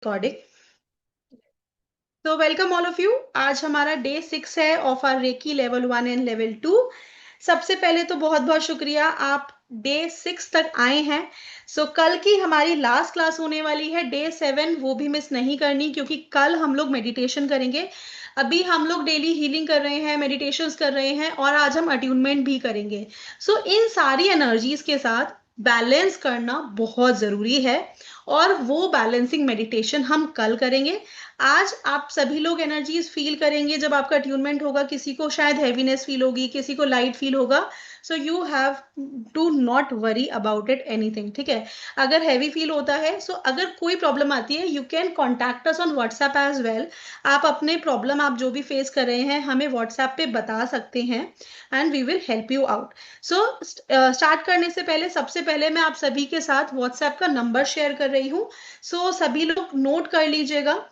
Recording. तो welcome all of you. आज हमारा डे 6 है of our reiki level 1 and level 2। सबसे पहले तो बहुत बहुत शुक्रिया, आप डे 6 तक आए हैं। कल की हमारी लास्ट क्लास होने वाली है डे 7, वो भी मिस नहीं करनी, क्योंकि कल हम लोग मेडिटेशन करेंगे। अभी हम लोग डेली हीलिंग कर रहे हैं, मेडिटेशंस कर रहे हैं, और आज हम अट्यूनमेंट भी करेंगे। इन सारी एनर्जीज के साथ बैलेंस करना बहुत जरूरी है, और वो बैलेंसिंग मेडिटेशन हम कल करेंगे। आज आप सभी लोग एनर्जीज फील करेंगे जब आपका ट्यूनमेंट होगा। किसी को शायद हैवीनेस फील होगी, किसी को लाइट फील होगा। You have to not worry about it anything, ठीक है। अगर हैवी फील होता है, अगर कोई प्रॉब्लम आती है, you can contact us on WhatsApp as well. आप अपने प्रॉब्लम, आप जो भी फेस कर रहे हैं, हमें व्हाट्सएप पे बता सकते हैं, and we will help you out. Start करने से पहले, सबसे पहले मैं आप सभी के साथ व्हाट्सएप का नंबर शेयर कर रही हूँ। सभी लोग नोट कर लीजिएगा।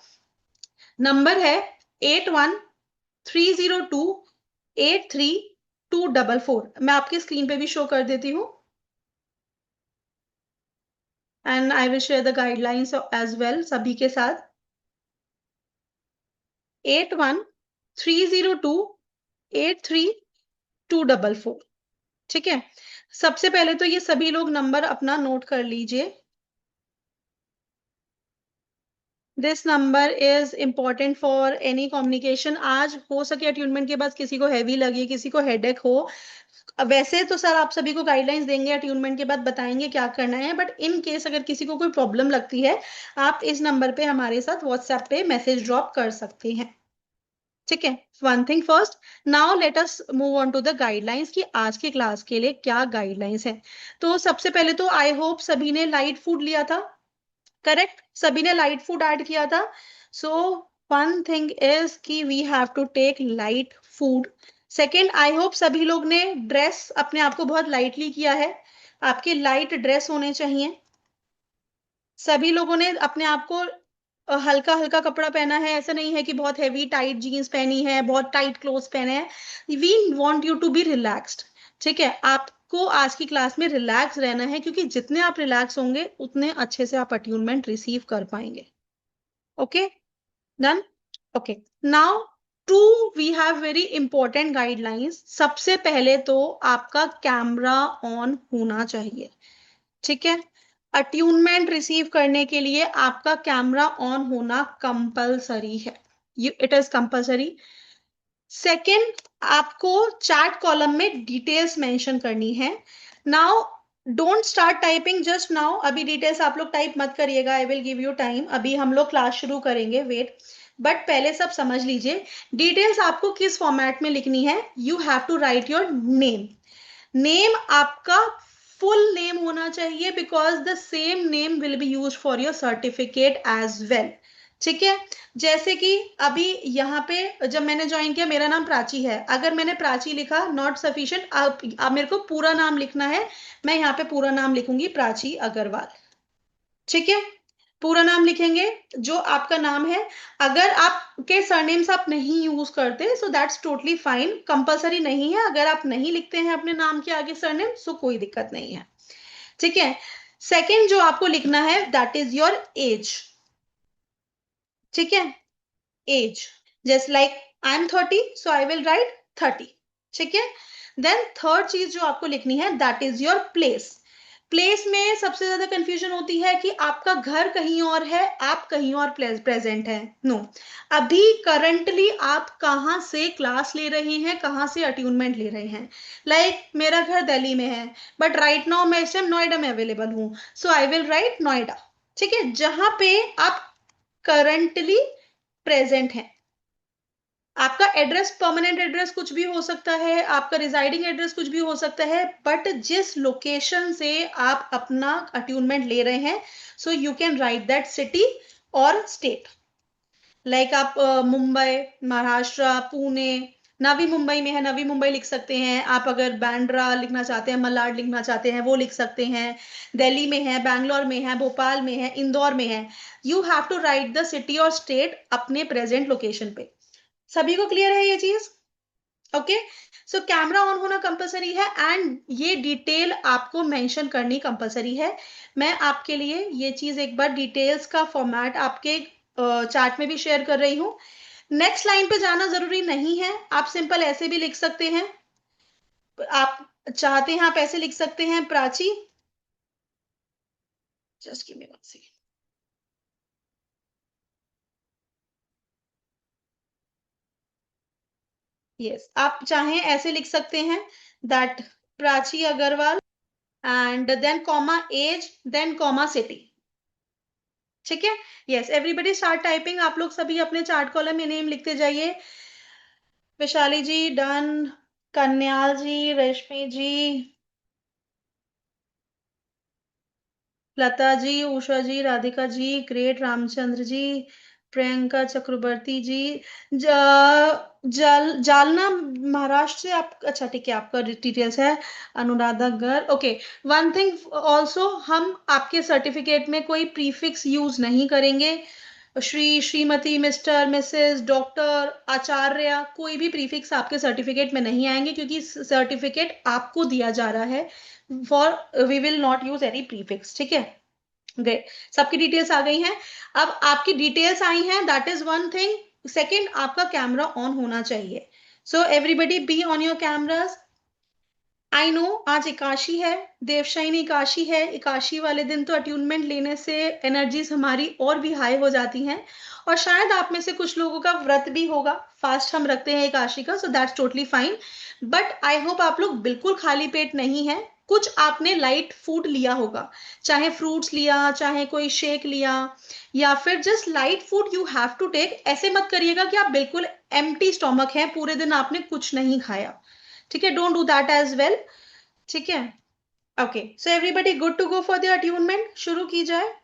नंबर है 8130283244। मैं आपकी स्क्रीन पे भी शो कर देती हूँ, and I will share the guidelines as well सभी के साथ। 8130283244, ठीक है। सबसे पहले तो ये सभी लोग नंबर अपना नोट कर लीजिए। This number is important for any communication. आज हो सके अट्यूनमेंट के बाद किसी को हैवी लगे, किसी को हेडेक हो। वैसे तो सर आप सभी को गाइडलाइंस देंगे, अट्यूनमेंट के बाद बताएंगे क्या करना है, बट इन केस अगर किसी को कोई प्रॉब्लम लगती है, आप इस नंबर पे हमारे साथ व्हाट्सएप पे मैसेज ड्रॉप कर सकते हैं, ठीक है। One thing first, now let us move on to the guidelines कि आज की क्लास के लिए क्या गाइडलाइंस है। तो सबसे पहले तो आई होप सभी ने लाइट फूड लिया था, करेक्ट। सभी ने लाइट फूड ऐड किया था। सो वन थिंग इज कि we have to take light food. Second, I hope सभी लोग ने ड्रेस अपने आप को बहुत लाइटली किया है। आपके लाइट ड्रेस होने चाहिए। सभी लोगों ने अपने आप को हल्का हल्का कपड़ा पहना है। ऐसा नहीं है कि बहुत हैवी टाइट जीन्स पहनी है, बहुत टाइट क्लोथ पहने हैं। We want you to be relaxed, ठीक है। आपको आज की क्लास में रिलैक्स रहना है, क्योंकि जितने आप रिलैक्स होंगे उतने अच्छे से आप अट्यूनमेंट रिसीव कर पाएंगे। Okay, done. Okay, now two we have very important guidelines. सबसे पहले तो आपका कैमरा ऑन होना चाहिए, ठीक है। अट्यूनमेंट रिसीव करने के लिए आपका कैमरा ऑन होना कंपलसरी है, इट इज कंपलसरी। सेकेंड, आपको चैट कॉलम में डिटेल्स मेंशन करनी है। Now don't start typing just now. अभी डिटेल्स आप लोग टाइप मत करिएगा, I will give you time. अभी हम लोग क्लास शुरू करेंगे, वेट। बट पहले सब समझ लीजिए, डिटेल्स आपको किस फॉर्मेट में लिखनी है। You have to write your name. Name आपका फुल नेम होना चाहिए, because the same name will be use for your certificate as well, ठीक है। जैसे कि अभी यहाँ पे जब मैंने ज्वाइन किया, मेरा नाम प्राची है। अगर मैंने प्राची लिखा, नॉट सफिशिएंट, अब मेरे को पूरा नाम लिखना है। मैं यहाँ पे पूरा नाम लिखूंगी, प्राची अग्रवाल, ठीक है। पूरा नाम लिखेंगे जो आपका नाम है। अगर आपके सरनेम्स आप नहीं यूज करते, so that's totally fine, compulsory नहीं है। अगर आप नहीं लिखते हैं अपने नाम के आगे सरनेम, सो कोई दिक्कत नहीं है, ठीक है। सेकेंड जो आपको लिखना है, दैट इज योर एज, ठीक है। Age, just like I am 30, so I will write 30, ठीक है। देन थर्ड चीज जो आपको लिखनी है, that is your place. Place में सबसे ज्यादा कंफ्यूजन होती है कि आपका घर कहीं और है, आप कहीं और प्रेजेंट है। नो, अभी करंटली आप कहाँ से क्लास ले रहे हैं, कहाँ से अट्यूनमेंट ले रहे हैं। लाइक मेरा घर दिल्ली में है, बट राइट नाउ मैं इस टाइम नोएडा में अवेलेबल हूँ, सो आई विल राइट नोएडा, ठीक है। जहां पे आप करंटली प्रेजेंट है। आपका एड्रेस, परमानेंट एड्रेस कुछ भी हो सकता है, आपका रिजाइडिंग एड्रेस कुछ भी हो सकता है, बट जिस लोकेशन से आप अपना अट्यूनमेंट ले रहे हैं, so you can write that city और स्टेट। लाइक आप मुंबई, महाराष्ट्र, पुणे, नवी मुंबई में है, नवी मुंबई लिख सकते हैं आप। अगर बांद्रा लिखना चाहते हैं, मलाड लिखना चाहते हैं, वो लिख सकते हैं। दिल्ली में है, बैंगलोर में है, भोपाल में है, इंदौर में है। You have to write the city और स्टेट अपने प्रेजेंट लोकेशन पे। सभी को क्लियर है ये चीज? ओके, सो कैमरा ऑन होना कंपलसरी है एंड ये डिटेल आपको मेंशन करनी कंपलसरी है। मैं आपके लिए ये चीज एक बार डिटेल्स का फॉर्मेट आपके चार्ट में भी शेयर कर रही हूँ। नेक्स्ट लाइन पे जाना जरूरी नहीं है, आप सिंपल ऐसे भी लिख सकते हैं। आप चाहते हैं आप ऐसे लिख सकते हैं, Prachi, just give me one second. Yes, आप चाहें ऐसे लिख सकते हैं, that Prachi Agarwal and then comma age then comma city. ठीक है, यस, एवरीबडी स्टार्ट टाइपिंग। आप लोग सभी अपने चार्ट कॉलम में नेम लिखते जाइए। विशाली जी डन, कन्याल जी, रश्मि जी, लता जी, उषा जी, राधिका जी, ग्रेट, रामचंद्र जी, प्रियंका चक्रवर्ती जी, जालना महाराष्ट्र से आप, अच्छा ठीक है, आपका डिटेल्स है। Anuradha Garg, okay. One thing also, हम आपके सर्टिफिकेट में कोई प्रीफिक्स यूज नहीं करेंगे। Shri, Shrimati, Mr, Mrs, doctor, Acharya, कोई भी प्रीफिक्स आपके सर्टिफिकेट में नहीं आएंगे, क्योंकि सर्टिफिकेट आपको दिया जा रहा है। For we will not use any prefix, ठीक है। ग्रेट, सबकी डिटेल्स आ गई हैं। अब आपकी डिटेल्स आई हैं, that is one thing. Second, आपका कैमरा ऑन होना चाहिए। So everybody B on your cameras. I know आज एकादशी है, देवशयनी एकादशी है। एकादशी वाले दिन तो अट्यूनमेंट लेने से एनर्जीज हमारी और भी हाई हो जाती हैं, और शायद आप में से कुछ लोगों का व्रत भी होगा, फास्ट हम रखते हैं एकादशी का, so that's totally fine. But I hope आप लोग बिल्कुल खाली पेट नहीं है, कुछ आपने लाइट फूड लिया होगा, चाहे फ्रूट्स लिया, चाहे कोई शेक लिया, या फिर just light food you have to take. ऐसे मत करिएगा कि आप बिल्कुल एम्प्टी स्टोमक है, पूरे दिन आपने कुछ नहीं खाया, ठीक है, don't do that as well. ठीक है, okay, so everybody good to go for the attunement, शुरू की जाए।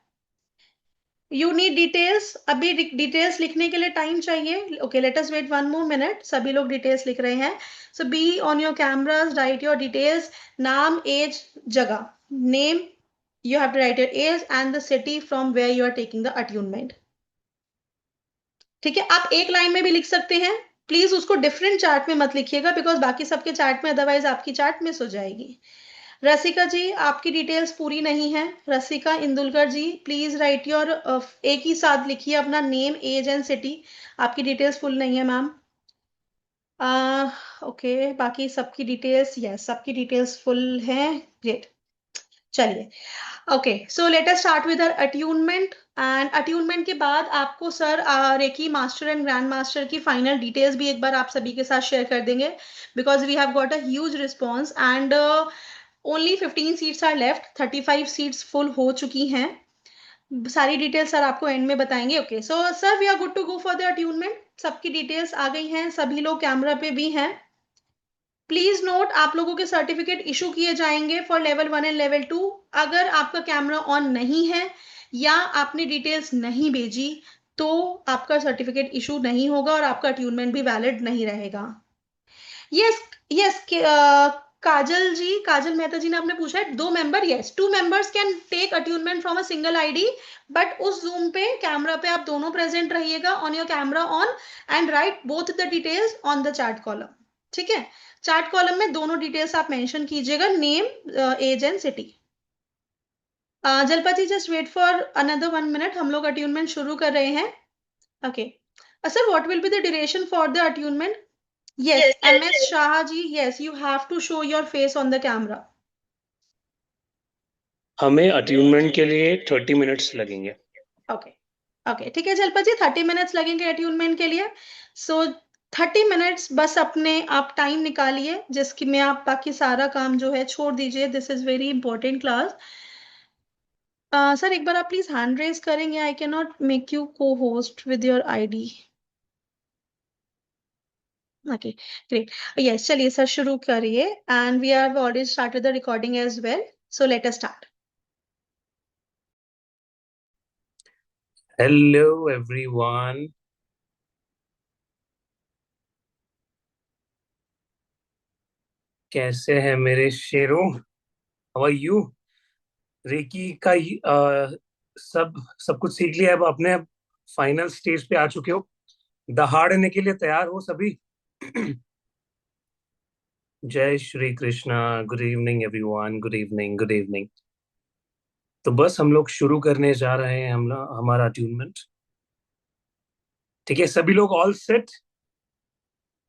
यू नीड डिटेल्स, अभी डिटेल्स लिखने के लिए टाइम चाहिए। Okay, let us wait one more minute, सभी लोग डिटेल्स लिख रहे हैं। So be on your cameras, write your details, नाम, एज, जगह, name, you have to write your age and the city from where you are taking the attunement। ठीक है, आप एक लाइन में भी लिख सकते हैं, प्लीज उसको डिफरेंट चार्ट में मत लिखिएगा, बिकॉज बाकी सबके चार्ट में अदरवाइज आपकी चार्ट मिस हो जाएगी। रसिका जी, आपकी डिटेल्स पूरी नहीं है। रसिका इंदुलकर जी, प्लीज राइट योर, एक ही साथ लिखिए अपना नेम, एज एंड सिटी। आपकी डिटेल्स फुल नहीं है मैम। ओके, बाकी सबकी डिटेल्स, यस, सबकी डिटेल्स फुल हैं। ग्रेट, चलिए, okay, so let us start with attunement. And attunement के बाद आपको sir reiki master and grand master की फाइनल डिटेल्स भी एक बार आप सभी के साथ शेयर कर देंगे, because we have got a huge response and only 15 seats are left, 35 seats full हो चुकी हैं। सारी डिटेल्स सर आपको एंड में बताएंगे। Okay, so sir we are good to go for the attunement, सबकी डिटेल्स आ गई हैं, सभी लोग कैमरा पे भी हैं। प्लीज नोट, आप लोगों के सर्टिफिकेट इशू किए जाएंगे फॉर लेवल 1 एंड लेवल 2। अगर आपका कैमरा ऑन नहीं है या आपने डिटेल्स नहीं भेजी, तो आपका सर्टिफिकेट इशू नहीं होगा और आपका अट्यूनमेंट भी वैलिड नहीं रहेगा। यस, यस, काजल जी, काजल मेहता जी ने आपने पूछा है, 2 member, yes, 2 members can take attunement from a single ID, but उस जूम पे कैमरा पे आप दोनों प्रेजेंट रहिएगा, on your camera on, and write both the details on the chart column. ठीक है, चार्ट कॉलम में दोनों डिटेल्स आप मेंशन कीजिएगा, name, age and city. Jalpa ji, just wait for another 1 minute, हम लोग अट्यूनमेंट शुरू कर रहे हैं। Okay, sir what will be the duration for the attunement? Yes, MS Shah ji, yes, you have to show your face on the camera। हमें attunement के लिए 30 minutes लगेंगे। ओके, ओके, ठीक है जल्पा जी, 30 मिनट्स लगेंगे अट्यूनमेंट के लिए। सो 30 मिनट्स बस अपने आप टाइम निकालिए, जिसकी में आप बाकी सारा काम जो है छोड़ दीजिए, this is very important class. Sir एक बार आप प्लीज हैंड रेज करेंगे, I can not make you को host with your ID. Okay, great, yes, चलिए सर शुरू करिए, and we have already started the recording as well, so let us start. Hello everyone, कैसे हैं मेरे शेरों? How are you? Recce का सब सब कुछ सीख लिया, अब अपने फाइनल स्टेज पे आ चुके हो, दहाड़ने के लिए तैयार हो सभी? जय Shri Krishna. Good evening everyone, good evening, good evening. तो बस हम लोग शुरू करने जा रहे हैं हमारा अट्यूनमेंट। ठीक है, सभी लोग ऑल सेट।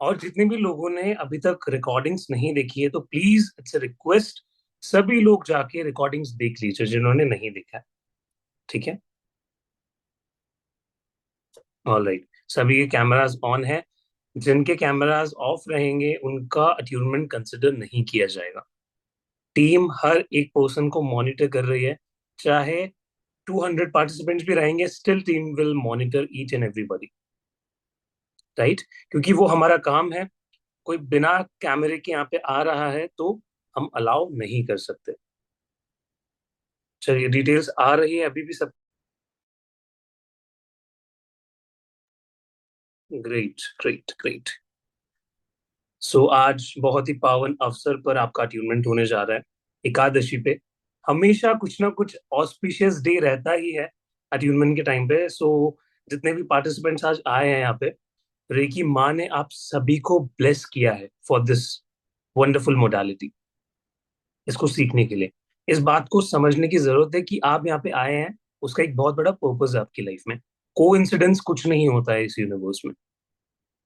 और जितने भी लोगों ने अभी तक रिकॉर्डिंग्स नहीं देखी है तो प्लीज इट्स अ रिक्वेस्ट, सभी लोग जाके रिकॉर्डिंग्स देख लीजिए जिन्होंने नहीं देखा है। ठीक है, ऑल राइट। सभी के कैमरास ऑन है। जिनके कैमरास ऑफ रहेंगे उनका अट्यूनमेंट कंसिडर नहीं किया जाएगा। टीम हर एक पर्सन को मॉनिटर कर रही है। चाहे 200 पार्टिसिपेंट्स भी रहेंगे, still team will monitor each and everybody. Right, क्योंकि वो हमारा काम है। कोई बिना कैमरे के यहाँ पे आ रहा है तो हम अलाउ नहीं कर सकते। चलिए, डिटेल्स आ रही है अभी भी सब। Great, great, great. सो आज बहुत ही पावन अवसर पर आपका अट्यूनमेंट होने जा रहा है, एकादशी पे। हमेशा कुछ ना कुछ ऑस्पिशियस डे रहता ही है अट्यूनमेंट के टाइम पे। सो जितने भी पार्टिसिपेंट्स आज आए हैं यहाँ पे, रेकी माँ ने आप सभी को ब्लेस किया है फॉर दिस वंडरफुल मोडालिटी, इसको सीखने के लिए। इस बात को समझने की जरूरत है कि आप यहाँ पे आए हैं, उसका एक बहुत बड़ा पर्पस है आपकी लाइफ में। को इंसिडेंस कुछ नहीं होता है इस यूनिवर्स में।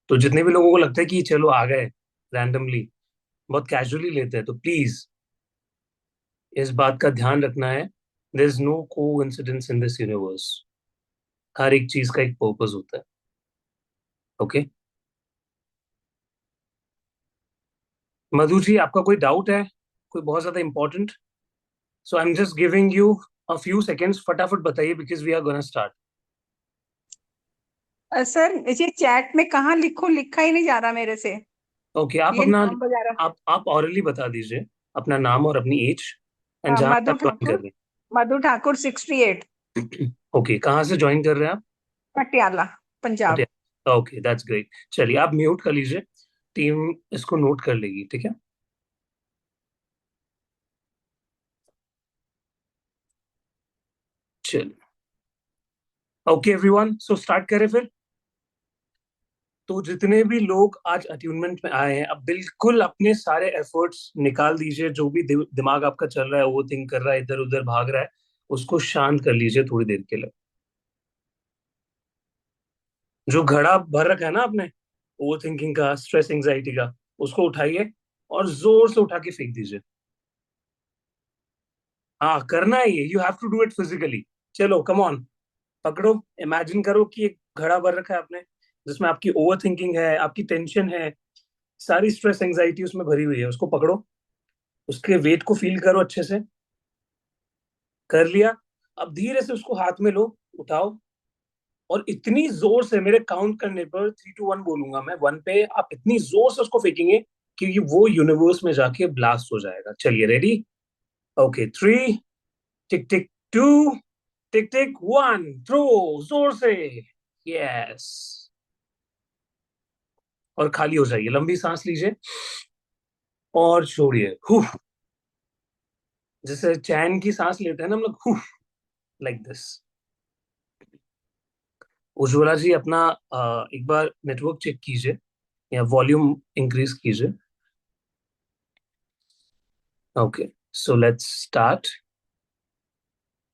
तो जितने भी लोगों को लगता है कि चलो आ गए रैंडमली, बहुत कैजुअली लेते हैं, तो प्लीज इस बात का ध्यान रखना है। देयर इज नो को इंसिडेंस इन दिस यूनिवर्स। हर एक चीज का एक पर्पस होता है। ओके, मधु जी, आपका कोई डाउट है? कोई बहुत ज्यादा important? So I am just giving you a few seconds, फटाफट बताइए because we are gonna start. Sir ये चैट में कहाँ लिखो, लिखा ही नहीं जा रहा मेरे से। ओके, आप ये अपना, नाम वगैरह। आप ऑरली बता दीजिए अपना नाम और अपनी एज एंड हाँ, जहाँ से मधु आप ज्वाइन कर ठाकुर। रहे मधु ठाकुर 68। हैं। ओके, कहाँ से ज्वाइन कर रहे हैं आप? Patiala, Punjab. Okay, that's great. चलिए, आप म्यूट कर लीजिए, टीम इसको नोट कर लेगी। ठीक है, चलिए। ओके एवरीवन, सो स्टार्ट करें फिर। तो जितने भी लोग आज अट्यूनमेंट में आए हैं, अब बिल्कुल अपने सारे एफर्ट्स निकाल दीजिए। जो भी दिमाग आपका चल रहा है, वो थिंक कर रहा है, इधर उधर भाग रहा है, उसको शांत कर लीजिए थोड़ी देर के लिए। जो घड़ा भर रखा है ना आपने, ओवर थिंकिंग का, स्ट्रेस एंजाइटी का, उसको उठाइए और जोर से उठा के फेंक दीजिए। हाँ, करना है ये, you have to do it physically. चलो कम ऑन, पकड़ो। इमेजिन करो कि एक घड़ा भर रखा है आपने, जिसमें आपकी ओवर थिंकिंग है, आपकी टेंशन है, सारी स्ट्रेस एंजाइटी उसमें भरी हुई है। उसको पकड़ो, उसके वेट को फील करो अच्छे से। कर लिया? अब धीरे से उसको हाथ में लो, उठाओ, और इतनी जोर से, मेरे काउंट करने पर 3 to 1 बोलूंगा मैं, 1 पे आप इतनी जोर से उसको फेंकेंगे कि वो यूनिवर्स में जाके ब्लास्ट हो जाएगा। चलिए, रेडी? ओके, 3, टिक टिक 2, टिक टिक 1, थ्रो, जोर से। यस, और खाली हो जाइए, लंबी सांस लीजिए और छोड़िए। हुफ, जैसे चैन की सांस लेते हैं ना हम लोग, हुफ, लाइक दिस। उज्ज्वला जी, अपना एक बार नेटवर्क चेक कीजिए या वॉल्यूम इंक्रीज कीजिए। Okay, so let's start.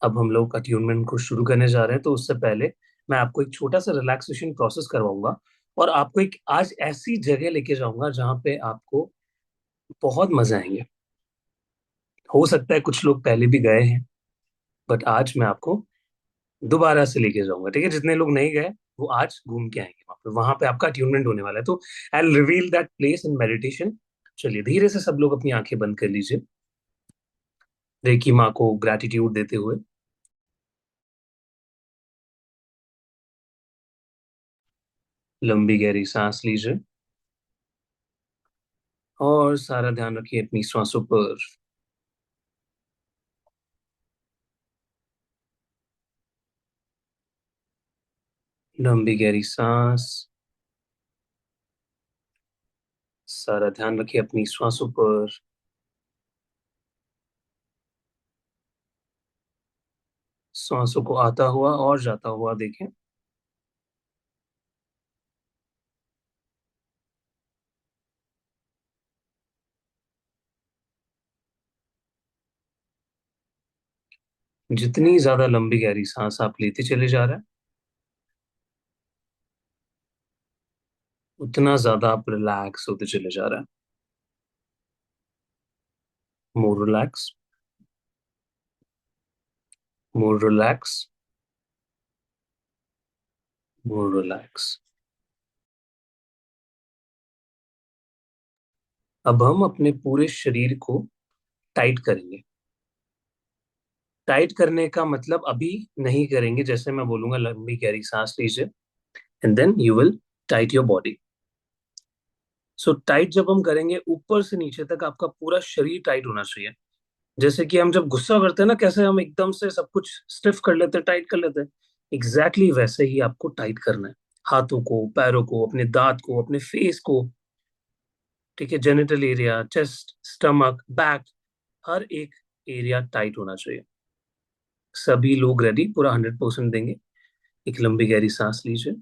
अब हम लोग अट्यूनमेंट को शुरू करने जा रहे हैं, तो उससे पहले मैं आपको एक छोटा सा रिलैक्सेशन प्रोसेस करवाऊंगा और आपको एक आज ऐसी जगह लेके जाऊंगा जहां पे आपको बहुत मजे आएंगे। हो सकता है कुछ लोग पहले भी गए हैं, बट आज मैं आपको दोबारा से लेके जाऊंगा। ठीक है, जितने लोग नहीं गए वो आज घूम के आएंगे वहां पे आपका अट्यूनमेंट होने वाला है। तो I reveal that place in meditation. चलिए, धीरे से सब लोग अपनी आंखें बंद कर लीजिए, रेकी माँ को ग्रैटिट्यूड देते हुए। लंबी गहरी सांस लीजिए और सारा ध्यान रखिए अपनी सांसों पर। लंबी गहरी सांस, सारा ध्यान रखिए अपनी सांसों पर। सांसों को आता हुआ और जाता हुआ देखें। जितनी ज्यादा लंबी गहरी सांस आप लेते चले जा रहे हैं, उतना ज्यादा आप रिलैक्स होते चले जा रहे हैं। More relax, more relax, more relax. अब हम अपने पूरे शरीर को टाइट करेंगे। टाइट करने का मतलब अभी नहीं करेंगे, जैसे मैं बोलूंगा लंबी गहरी सांस लीजिए, and then you will tight your body. So tight जब हम करेंगे, ऊपर से नीचे तक आपका पूरा शरीर टाइट होना चाहिए। जैसे कि हम जब गुस्सा करते हैं ना, कैसे हम एकदम से सब कुछ स्टिफ कर लेते हैं, टाइट कर लेते हैं, एग्जैक्टली exactly वैसे ही आपको टाइट करना है। हाथों को, पैरों को, अपने दांत को, अपने फेस को, ठीक है, genital area, chest, stomach, back, हर एक एरिया टाइट होना चाहिए। सभी लोग रेडी, पूरा 100% देंगे। एक लंबी गहरी सांस लीजिए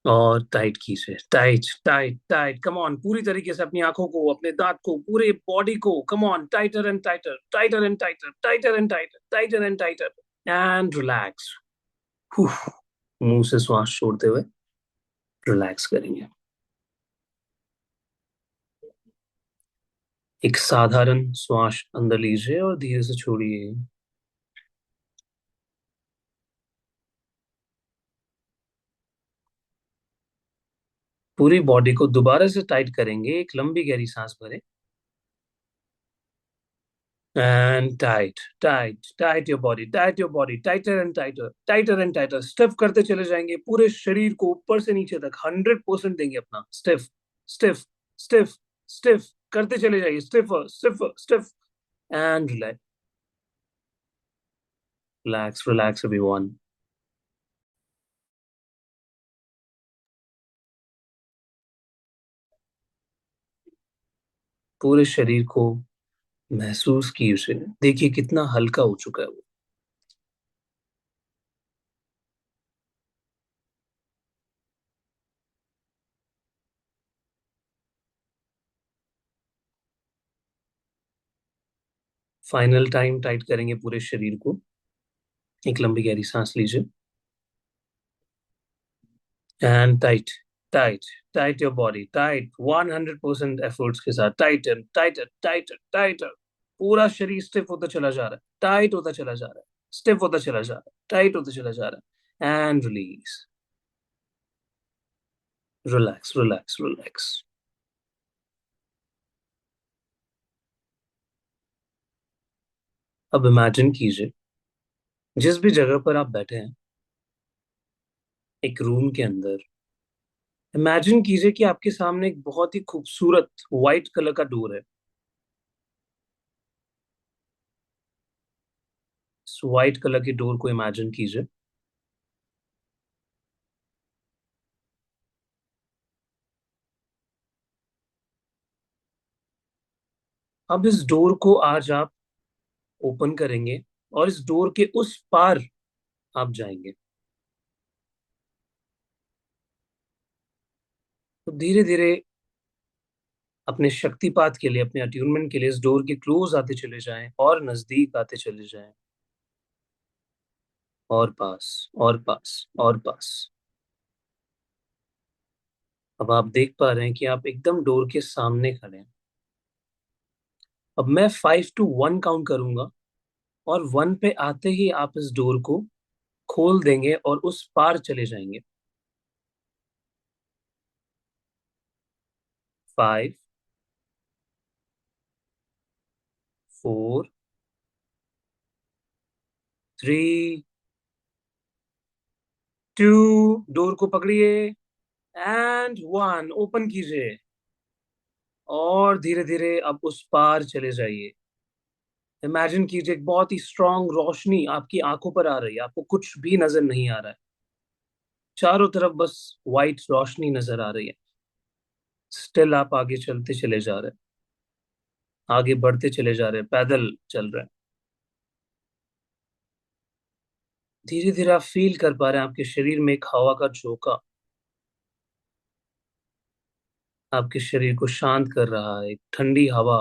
और टाइट कीजिए। Tight, tight, tight, come on, पूरी तरीके से अपनी आंखों को, अपने दांत को, पूरे बॉडी को, come on, tighter and tighter, tighter and tighter, tighter and tighter, tighter and tighter, and relax. मुंह से श्वास छोड़ते हुए रिलैक्स करेंगे। एक साधारण श्वास अंदर लीजिए और धीरे से छोड़िए। पूरी बॉडी को दोबारा से टाइट करेंगे। एक लंबी गहरी सांस भरें and tight, tight, tight your body, tight your body, tighter and tighter, tighter and tighter. Stiff करते चले जाएंगे पूरे शरीर को, ऊपर से नीचे तक 100% देंगे अपना। स्टिफ, स्टिफ, स्टिफ, स्टिफ करते चले जाइए। Stiffer, stiffer, stiff, and relax, relax, relax everyone. पूरे शरीर को महसूस कीजिए, देखिए कितना हल्का हो चुका है वो। फाइनल टाइम टाइट करेंगे पूरे शरीर को। एक लंबी गहरी सांस लीजिए and tight, tight, tight your body, tight 100% efforts के साथ। टाइटन, टाइटर, टाइटर, टाइटर। पूरा शरीर स्टिफ होता चला जा रहा है, टाइट होता चला जा रहा है, स्टिफ होता चला जा रहा है, टाइट होता चला जा रहा है, and release. Relax, relax, relax. अब इमेजिन कीजिए, जिस भी जगह पर आप बैठे हैं, एक रूम के अंदर, इमेजिन कीजिए कि आपके सामने एक बहुत ही खूबसूरत व्हाइट कलर का डोर है। इस व्हाइट कलर की डोर को इमेजिन कीजिए। अब इस डोर को आज आप ओपन करेंगे और इस डोर के उस पार आप जाएंगे। तो धीरे धीरे अपने शक्तिपात के लिए, अपने अट्यूनमेंट के लिए इस डोर के क्लोज आते चले जाएं और नजदीक आते चले जाएं, और पास, और पास, और पास। अब आप देख पा रहे हैं कि आप एकदम डोर के सामने खड़े हैं। अब मैं 5 to 1 काउंट करूंगा और 1 पे आते ही आप इस डोर को खोल देंगे और उस पार चले जाएंगे। 5, 4, 3, 2, डोर को पकड़िए, एंड 1 ओपन कीजिए और धीरे धीरे अब उस पार चले जाइए। इमेजिन कीजिए एक बहुत ही स्ट्रांग रोशनी आपकी आंखों पर आ रही है, आपको कुछ भी नजर नहीं आ रहा है, चारों तरफ बस वाइट रोशनी नजर आ रही है। स्टिल आप आगे चलते चले जा रहे हैं, आगे बढ़ते चले जा रहे हैं, पैदल चल रहे हैं। धीरे धीरे आप फील कर पा रहे हैं आपके शरीर में एक हवा का झोंका आपके शरीर को शांत कर रहा है। एक ठंडी हवा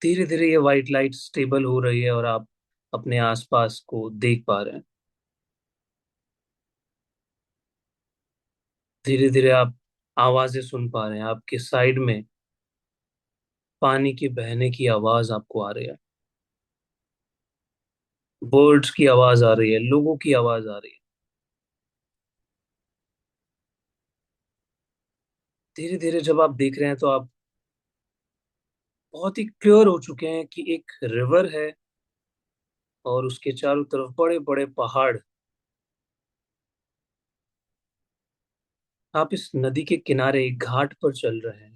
धीरे धीरे ये वाइट लाइट स्टेबल हो रही है और आप अपने आसपास को देख पा रहे हैं। धीरे धीरे आप आवाजें सुन पा रहे हैं। आपके साइड में पानी के बहने की आवाज आपको आ रही है, बर्ड्स की आवाज आ रही है, लोगों की आवाज आ रही है। धीरे धीरे जब आप देख रहे हैं तो आप बहुत ही क्लियर हो चुके हैं कि एक रिवर है और उसके चारों तरफ बड़े बड़े पहाड़। आप इस नदी के किनारे एक घाट पर चल रहे हैं।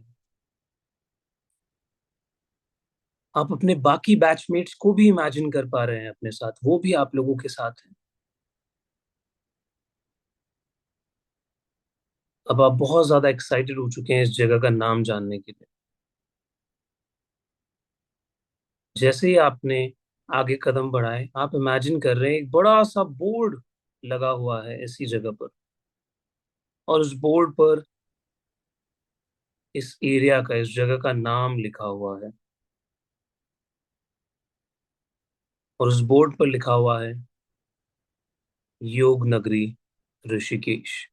आप अपने बाकी बैचमेट्स को भी इमेजिन कर पा रहे हैं अपने साथ, वो भी आप लोगों के साथ हैं। अब आप बहुत ज्यादा एक्साइटेड हो चुके हैं इस जगह का नाम जानने के लिए। जैसे ही आपने आगे कदम बढ़ाए, आप इमेजिन कर रहे हैं एक बड़ा सा बोर्ड लगा हुआ है इसी जगह पर, और उस बोर्ड पर इस एरिया का, इस जगह का नाम लिखा हुआ है। और उस बोर्ड पर लिखा हुआ है योग नगरी ऋषिकेश।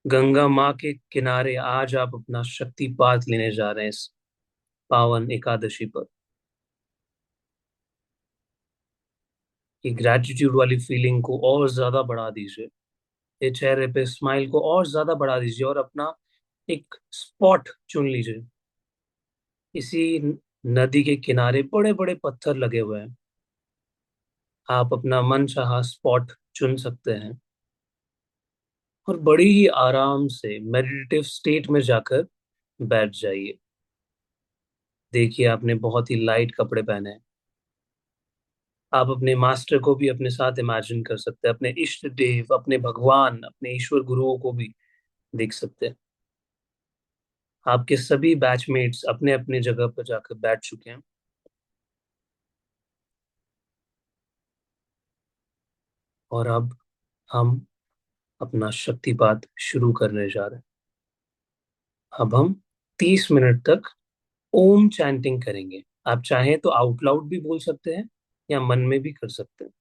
गंगा माँ के किनारे आज आप अपना शक्तिपात लेने जा रहे हैं इस पावन एकादशी पर। ये ग्रैटिट्यूड वाली फीलिंग को और ज्यादा बढ़ा दीजिए, ये चेहरे पे स्माइल को और ज्यादा बढ़ा दीजिए और अपना एक स्पॉट चुन लीजिए। इसी नदी के किनारे बड़े बड़े पत्थर लगे हुए हैं। आप अपना मनचाहा स्पॉट चुन सकते हैं और बड़ी ही आराम से मेडिटेटिव स्टेट में जाकर बैठ जाइए। देखिए, आपने बहुत ही लाइट कपड़े पहने हैं। आप अपने मास्टर को भी अपने साथ इमेजिन कर सकते हैं, अपने इष्ट देव, अपने भगवान, अपने ईश्वर गुरुओं को भी देख सकते हैं। आपके सभी बैचमेट्स अपने अपने जगह पर जाकर बैठ चुके हैं और अब हम अपना शक्तिपात शुरू करने जा रहे हैं। अब हम 30 मिनट तक ओम चैंटिंग करेंगे। आप चाहें तो आउट लाउड भी बोल सकते हैं या मन में भी कर सकते हैं।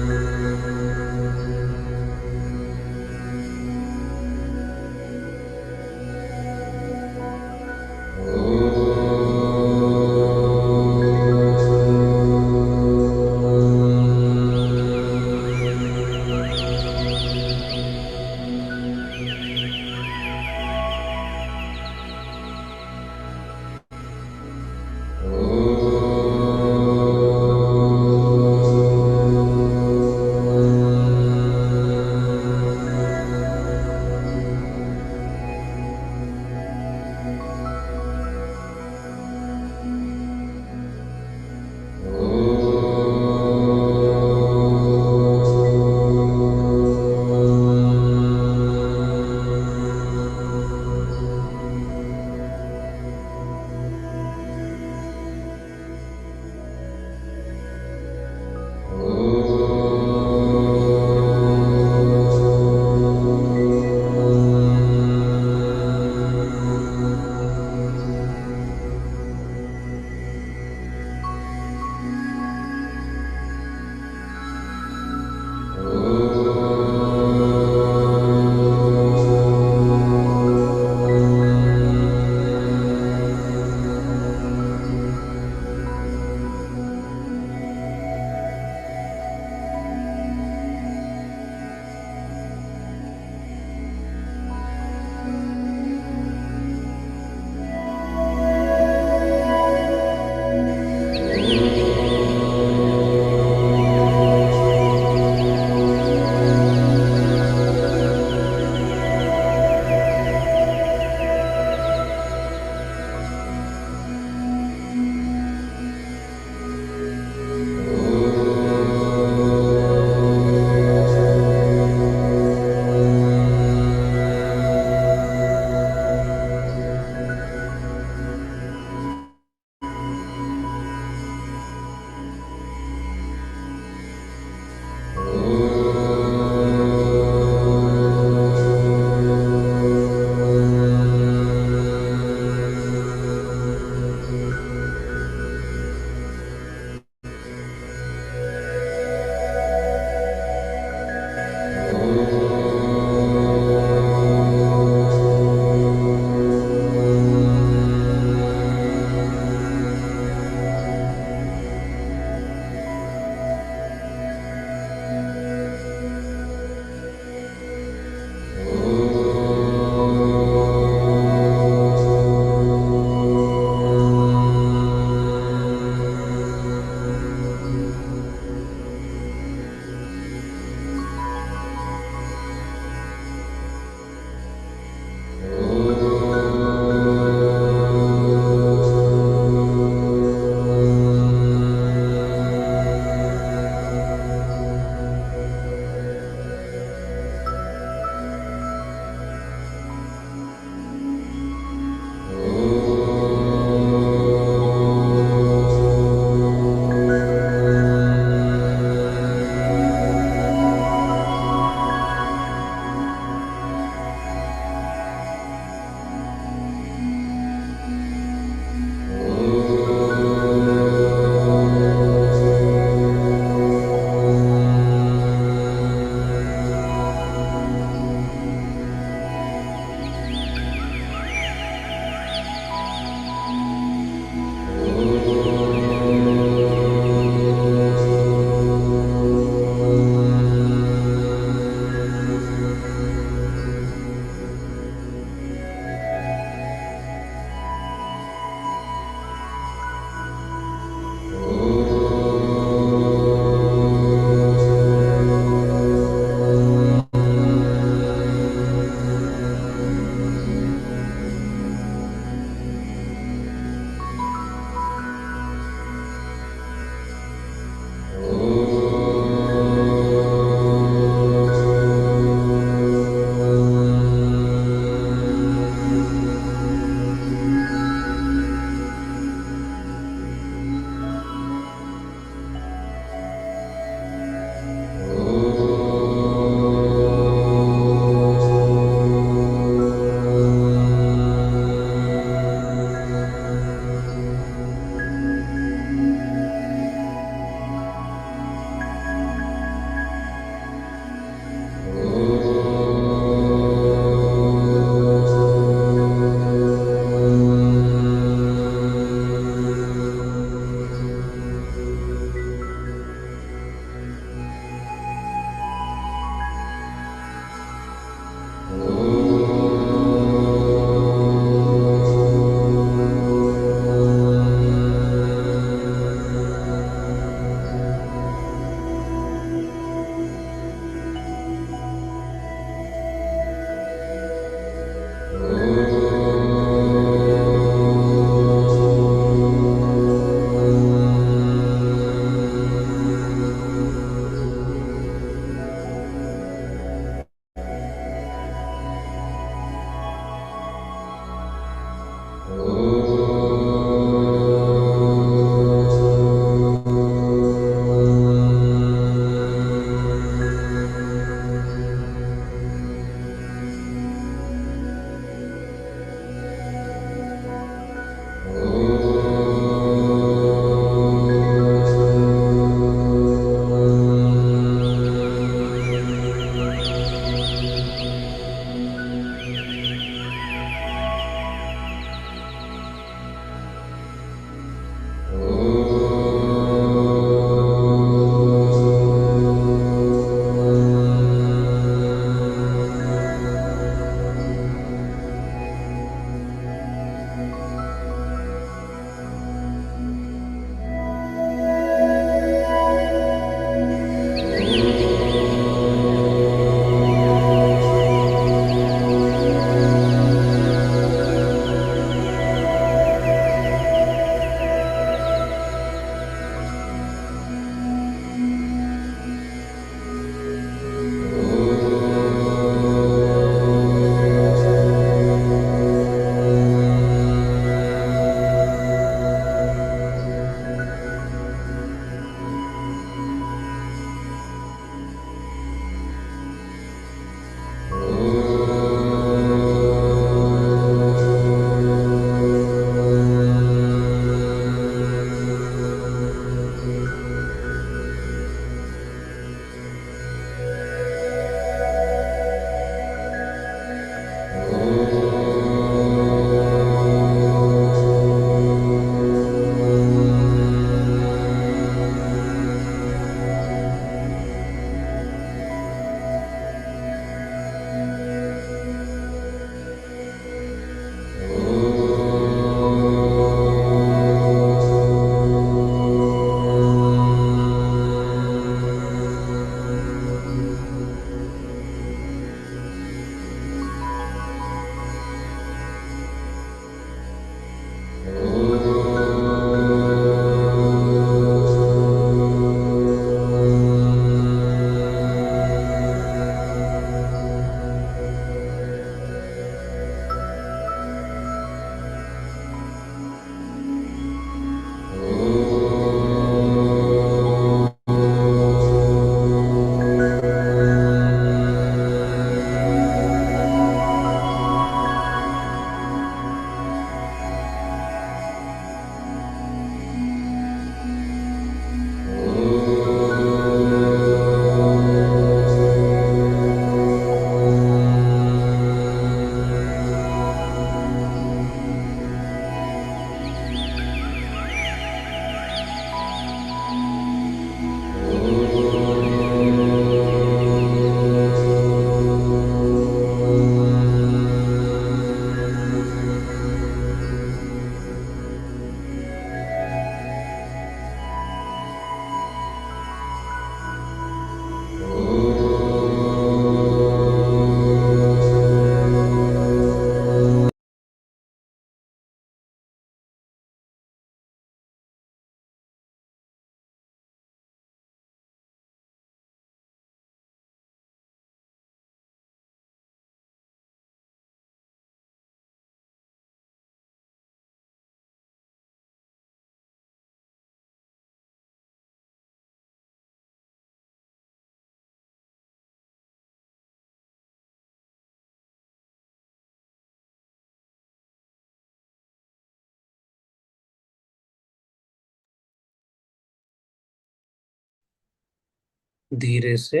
धीरे से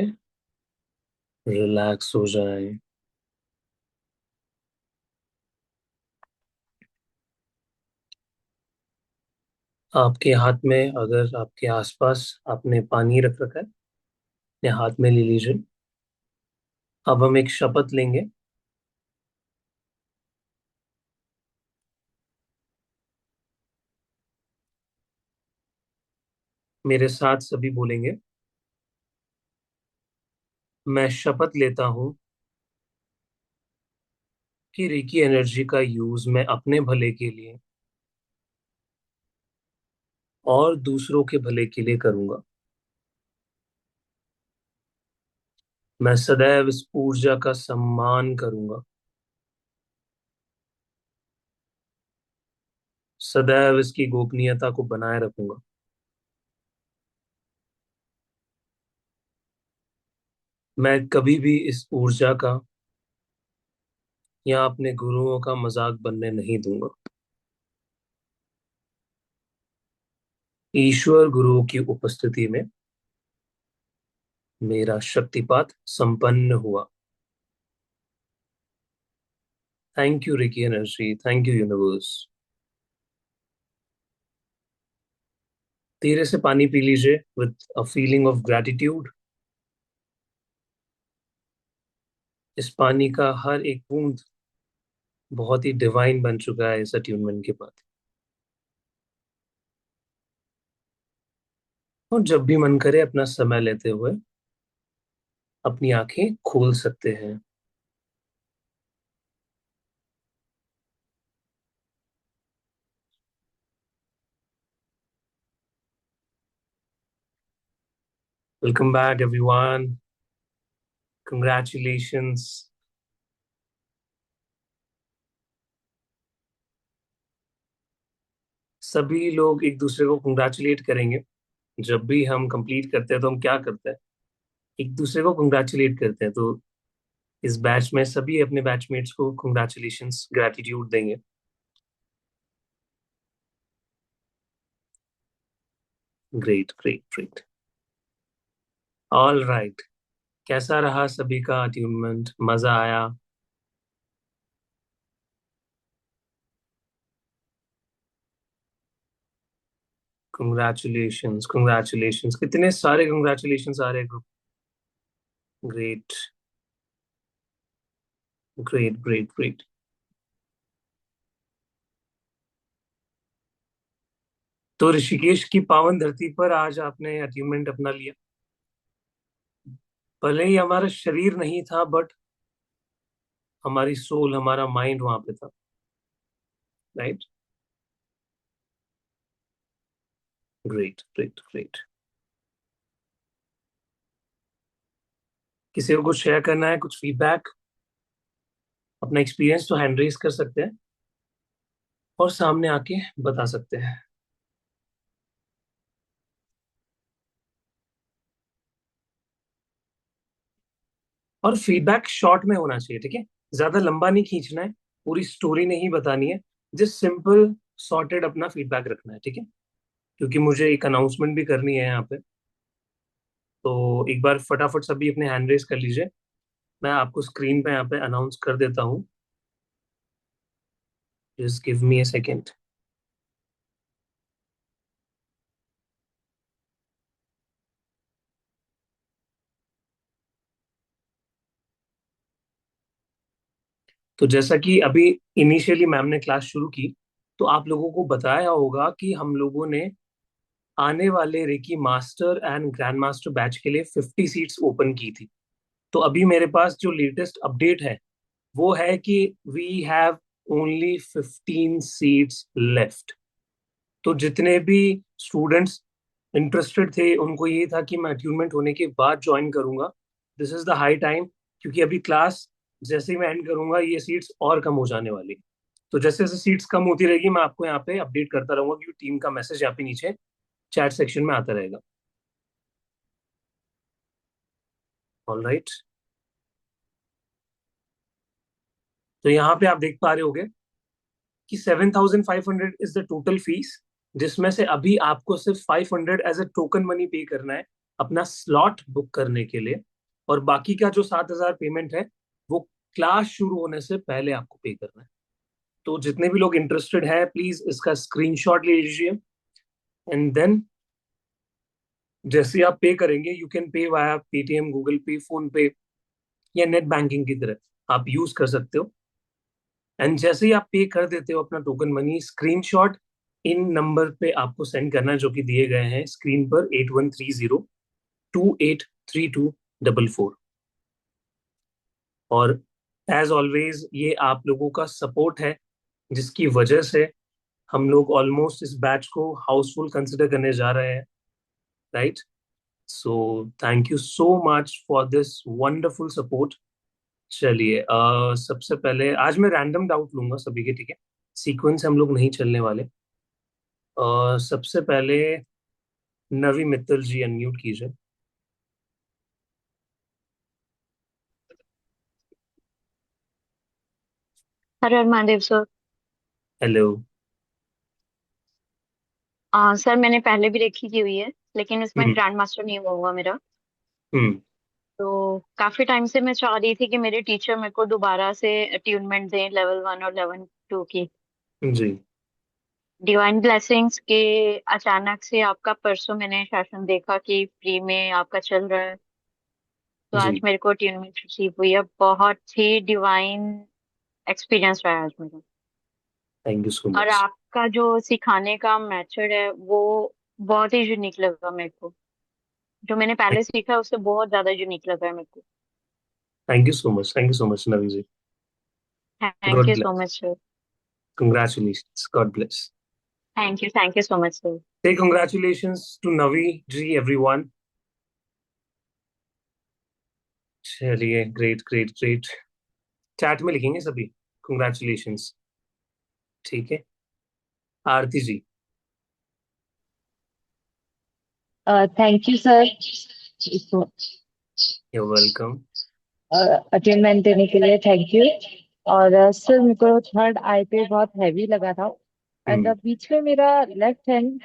रिलैक्स हो जाए। आपके हाथ में, अगर आपके आसपास आपने पानी रख रखा है, अपने हाथ में ले लीजिए। अब हम एक शपथ लेंगे। मेरे साथ सभी बोलेंगे। मैं शपथ लेता हूँ कि रेकी एनर्जी का यूज मैं अपने भले के लिए और दूसरों के भले के लिए करूंगा। मैं सदैव इस ऊर्जा का सम्मान करूंगा, सदैव इसकी गोपनीयता को बनाए रखूंगा। मैं कभी भी इस ऊर्जा का या अपने गुरुओं का मजाक बनने नहीं दूंगा। ईश्वर गुरुओं की उपस्थिति में मेरा शक्तिपात संपन्न हुआ। Thank you Ricky energy, thank you universe. धीरे से पानी पी लीजिए with a feeling of gratitude. इस पानी का हर एक बूंद बहुत ही डिवाइन बन चुका है इस अट्यूनमेंट के बाद। और जब भी मन करे अपना समय लेते हुए अपनी आंखें खोल सकते हैं। Welcome back everyone, congratulations. सभी लोग एक दूसरे को कंग्रेचुलेट करेंगे। जब भी हम कंप्लीट करते हैं तो हम क्या करते हैं, एक दूसरे को कंग्रेचुलेट करते हैं। तो इस बैच में सभी अपने बैचमेट्स को कंग्रेचुलेशंस, ग्रेटिट्यूड देंगे। Great great great. All right, कैसा रहा सभी का अट्यूनमेंट? मजा आया? कंग्रेचुलेशंस कंग्रेचुलेशंस, कितने सारे कंग्रेचुलेशंस आ रहे हैं group. Great great great great. तो ऋषिकेश की पावन धरती पर आज आपने अचीवमेंट अपना लिया। भले ही हमारा शरीर नहीं था, बट हमारी सोल, हमारा माइंड वहां पे था, राइट? Great great great. किसी को कुछ शेयर करना है, कुछ फीडबैक, अपना एक्सपीरियंस तो हैंड रेज कर सकते हैं और सामने आके बता सकते हैं। और फीडबैक शॉर्ट में होना चाहिए, ठीक है? ज्यादा लंबा नहीं खींचना है, पूरी स्टोरी नहीं बतानी है। जस्ट सिंपल सॉर्टेड अपना फीडबैक रखना है, ठीक है? क्योंकि मुझे एक अनाउंसमेंट भी करनी है यहाँ पे। तो एक बार फटाफट सभी अपने हैंड रेज कर लीजिए। मैं आपको स्क्रीन पे यहाँ पे अनाउंस कर देता हूँ। Just give me a second. तो जैसा कि अभी इनिशियली मैम ने क्लास शुरू की, तो आप लोगों को बताया होगा कि हम लोगों ने आने वाले reiki master and grand master batch के लिए 50 सीट्स ओपन की थी। तो अभी मेरे पास जो लेटेस्ट अपडेट है वो है कि we have only 15 seats left. तो जितने भी स्टूडेंट्स इंटरेस्टेड थे उनको ये था कि मैं अट्यूनमेंट होने के बाद ज्वाइन करूंगा, this is the high time. क्योंकि अभी क्लास जैसे ही मैं एंड करूंगा ये सीट्स और कम हो जाने वाली। तो जैसे जैसे सीट्स कम होती रहेगी मैं आपको यहाँ पे अपडेट करता रहूंगा, क्योंकि टीम का मैसेज यहाँ पे नीचे चैट सेक्शन में आता रहेगा। ऑल राइट, तो यहाँ पे आप देख पा रहे होगे कि 7,500 इज द टोटल फीस, जिसमें से अभी आपको सिर्फ 500 एज अ टोकन मनी पे करना है अपना स्लॉट बुक करने के लिए। और बाकी का जो 7,000 पेमेंट है वो क्लास शुरू होने से पहले आपको पे करना है। तो जितने भी लोग इंटरेस्टेड हैं प्लीज इसका स्क्रीनशॉट ले लीजिए, एंड देन जैसे आप पे करेंगे you can pay via Paytm, Google पे, फोन पे या नेट बैंकिंग की तरह आप यूज कर सकते हो। एंड जैसे ही आप पे कर देते हो अपना टोकन मनी, स्क्रीनशॉट इन नंबर पे आपको सेंड करना है जो कि दिए गए हैं स्क्रीन पर, 8130 283244। और एज ऑलवेज ये आप लोगों का सपोर्ट है जिसकी वजह से हम लोग ऑलमोस्ट इस बैच को हाउसफुल कंसिडर करने जा रहे हैं, right? So thank you so much for this wonderful support. चलिए, सबसे पहले आज मैं रैंडम डाउट लूंगा सभी के, ठीक है? सीक्वेंस हम लोग नहीं चलने वाले। सबसे पहले नवी मित्तल जी अनम्यूट कीजिए। हर हर महादेव सर। हेलो। सर मैंने पहले भी देखी की हुई है, लेकिन उसमें हम्म। ग्रैंड मास्टर नहीं हुआ हुआ मेरा। हम्म। तो काफी टाइम से मैं चाह रही थी कि मेरे टीचर मेरे को दोबारा से अट्यूनमेंट दें लेवल 1 और लेवल 2 की। जी। डिवाइन ब्लेसिंग्स के अचानक से आपका परसों मैंने सेशन देखा कि फ्री में आपका चल रहा है, तो आज जी। मेरे को अट्यूनमेंट रिसीव हुई है। बहुत ही डिवाइन एक्सपीरियंस रहा है आज मेरा। थैंक यू सो और मच। आपका जो सिखाने का मेथड है वो बहुत ही यूनिक लगा मेरे को। जो मैंने पहले सीखा है उससे बहुत ज्यादा यूनिक लगा है मेरे को। Thank you so much, thank you so much Navi ji. Thank god you so bless. Much sir. Congratulations, god bless. Thank you so much sir. Say congratulations to Navi ji, everyone. चलिए, ग्रेट ग्रेट ग्रेट। चैट में लिखेंगे सभी congratulations, ठीक है? Aarti ji. Thank you sir इसको you welcome. Attunement देने के लिए, थैंक यू। और सर मेरे को थर्ड आई पे बहुत हैवी लगा था, एंड हम्म। बीच में मेरा लेफ्ट हैंड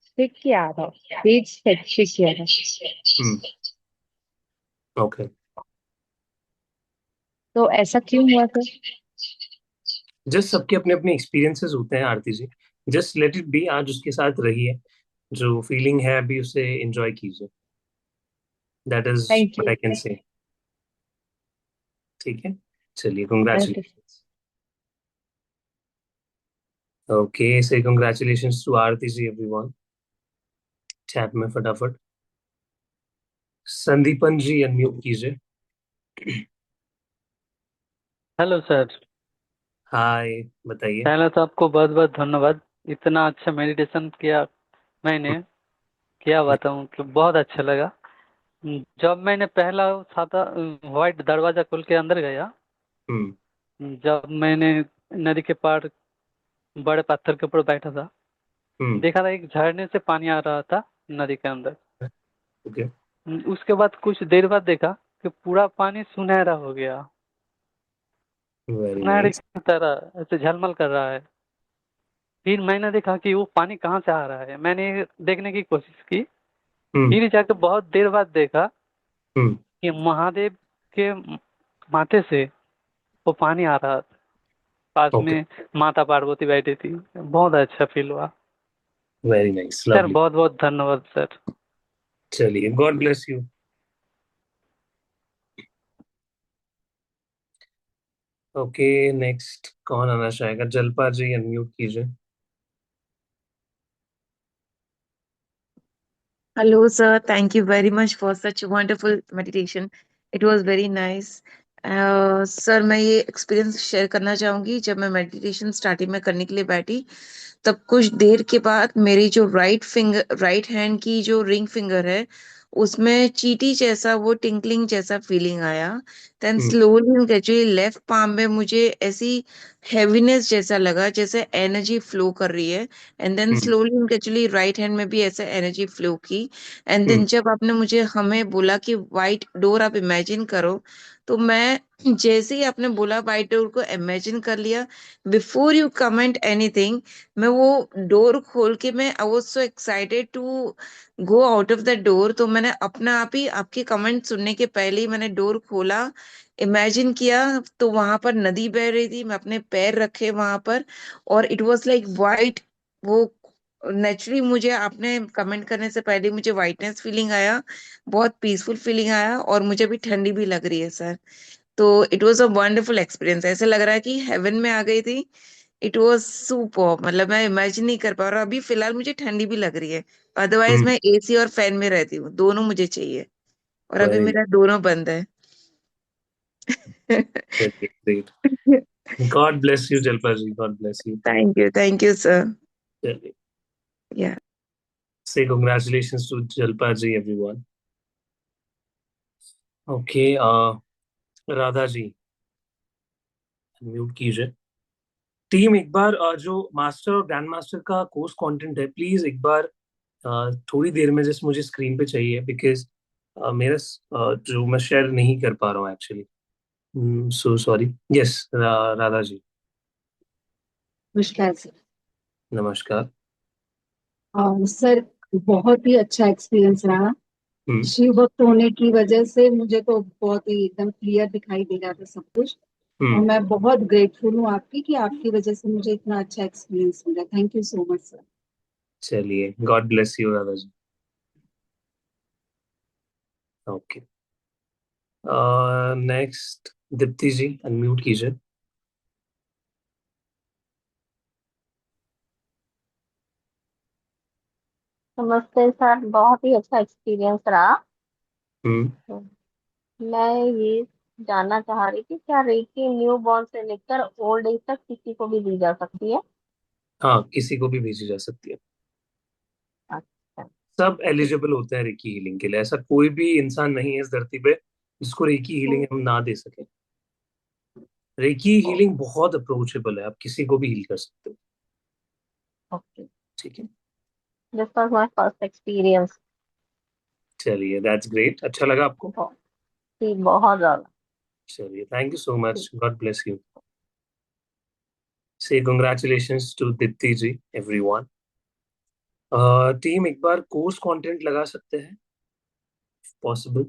स्टिक किया था, पेज स्टिक किया था। हम्म। ओके। तो ऐसा क्यों हुआ सर? जस्ट सबके अपने अपने एक्सपीरियंसेस होते हैं आरती जी। जस्ट लेट इट बी, आज उसके साथ रहिए। जो फीलिंग है अभी उसे एंजॉय कीजिए। That is thank what you. I can say. ठीक है। चलिए, okay. Congratulation. Okay, say congratulations to Aarti ji everyone. Chat में फटाफट संदीपन जी अनम्यूट कीजिए। Hello sir. हाय, बताइए। पहले तो आपको बहुत बहुत धन्यवाद। इतना अच्छा मेडिटेशन किया मैंने, क्या बताऊं कि बहुत अच्छा लगा। जब मैंने पहला सादा व्हाइट दरवाजा खोल के अंदर गया, हम्म। जब मैंने नदी के पार बड़े पत्थर के ऊपर बैठा था, हम्म। देखा था एक झरने से पानी आ रहा था नदी के अंदर। ओके। उसके बाद कुछ देर बाद देखा कि पूरा पानी सुनहरा हो गया, वेरी सुनहरे नाइस। की तरह ऐसे झलमल कर रहा है। फिर मैंने देखा कि वो पानी कहाँ से आ रहा है, मैंने देखने की कोशिश की। हम्म। फिर जाके बहुत देर बाद देखा हम्म। कि महादेव के माथे से वो पानी आ रहा था। पास ओके। में माता पार्वती बैठी थी। बहुत अच्छा फील हुआ। Very nice, sir lovely. बहुत बहुत धन्यवाद सर। चलिए, god bless you. Okay, next कौन आना चाहेगा? जलपा जी अनम्यूट कीजिए। Hello, sir. Thank you very much for such a wonderful meditation. It was very nice. Sir मैं ये एक्सपीरियंस शेयर करना चाहूंगी। जब मैं मेडिटेशन स्टार्टिंग में करने के लिए बैठी, तब कुछ देर के बाद मेरी जो राइट हैंड की जो रिंग फिंगर है, उसमें चीटी जैसा वो टिंकलिंग जैसा फीलिंग आया। Then hmm. Slowly and gradually left palm में मुझे ऐसी हैवीनेस जैसा लगा, जैसे एनर्जी फ्लो कर रही है। And then hmm. Slowly and gradually right hand में भी ऐसे एनर्जी फ्लो की। And hmm. देन जब आपने मुझे हमें बोला कि वाइट डोर आप इमेजिन करो, तो मैं जैसे ही आपने बोला वाइट डोर को इमेजिन कर लिया। बिफोर यू कमेंट एनीथिंग, मैं वो डोर खोल के मैं I was so excited to go out of the door. तो मैंने अपना आप ही आपके कमेंट सुनने के पहले ही मैंने डोर खोला, इमेजिन किया। तो वहां पर नदी बह रही थी, मैं अपने पैर रखे वहां पर, और इट वाज लाइक वाइट। वो नेचुरली मुझे आपने कमेंट करने से पहले मुझे वाइटनेस फीलिंग आया, बहुत पीसफुल फीलिंग आया, और मुझे भी ठंडी भी लग रही है सर। तो it was a wonderful experience, ऐसे लग रहा है कि हेवन में आ गई थी। इट वाज सुपर, मतलब मैं इमेजिन नहीं कर पा रहा। अभी फिलहाल मुझे ठंडी भी लग रही है। अदरवाइज हम्म। मैं एसी और फैन में रहती हूँ, दोनों मुझे चाहिए, और अभी वेरी मेरा दोनों बंद है। Great. God bless you Jalpa ji, god bless you. Thank you, sir. चलिए, Yeah. say congratulations to Jalpa ji everyone. Okay, Radha ji mute कीजिए। टीम एक बार जो मास्टर और ग्रैंड मास्टर का कोर्स कंटेंट है, प्लीज एक बार थोड़ी देर में जस्ट मुझे स्क्रीन पे चाहिए, बिकॉज मेरा जो मैं शेयर नहीं कर पा रहा हूँ actually. So sorry. Yes Radha ji, नमस्कार सर। नमस्कार। सर, बहुत ही अच्छा एक्सपीरियंस रहा। हम्म शिव भक्त होने की वजह से मुझे तो बहुत ही एकदम क्लियर दिखाई दे रहा था सब कुछ। और हम्म मैं बहुत ग्रेटफुल हूँ आपकी कि आपकी वजह से मुझे इतना अच्छा एक्सपीरियंस मिला। Thank you so much sir. चलिए, god bless you Radha ji. Okay, next Deepti ji unmute कीजिए। नमस्ते सर, बहुत ही अच्छा एक्सपीरियंस रहा। हम्म मैं ये जानना चाह रही थी, क्या रेकी न्यू बॉर्न से लेकर ओल्ड एज तक किसी को भी दी जा सकती है? हाँ, किसी को भी भेजी जा सकती है। अच्छा। सब एलिजिबल होते हैं रेकी हीलिंग के लिए। ऐसा कोई भी इंसान नहीं है इस धरती पे जिसको रेकी हीलिंग हम ना दे सके। रेकी हीलिंग बहुत अप्रोचेबल है, आप किसी को भी हील कर सकते हो। ओके, ठीक है, this was my first experience. चलिए, दैट्स ग्रेट। अच्छा लगा आपको? बहुत ज्यादा। चलिए, thank you so much, god bless you. Say congratulations to Deepti ji everyone. Team एक बार कोर्स कंटेंट लगा सकते हैं पॉसिबल?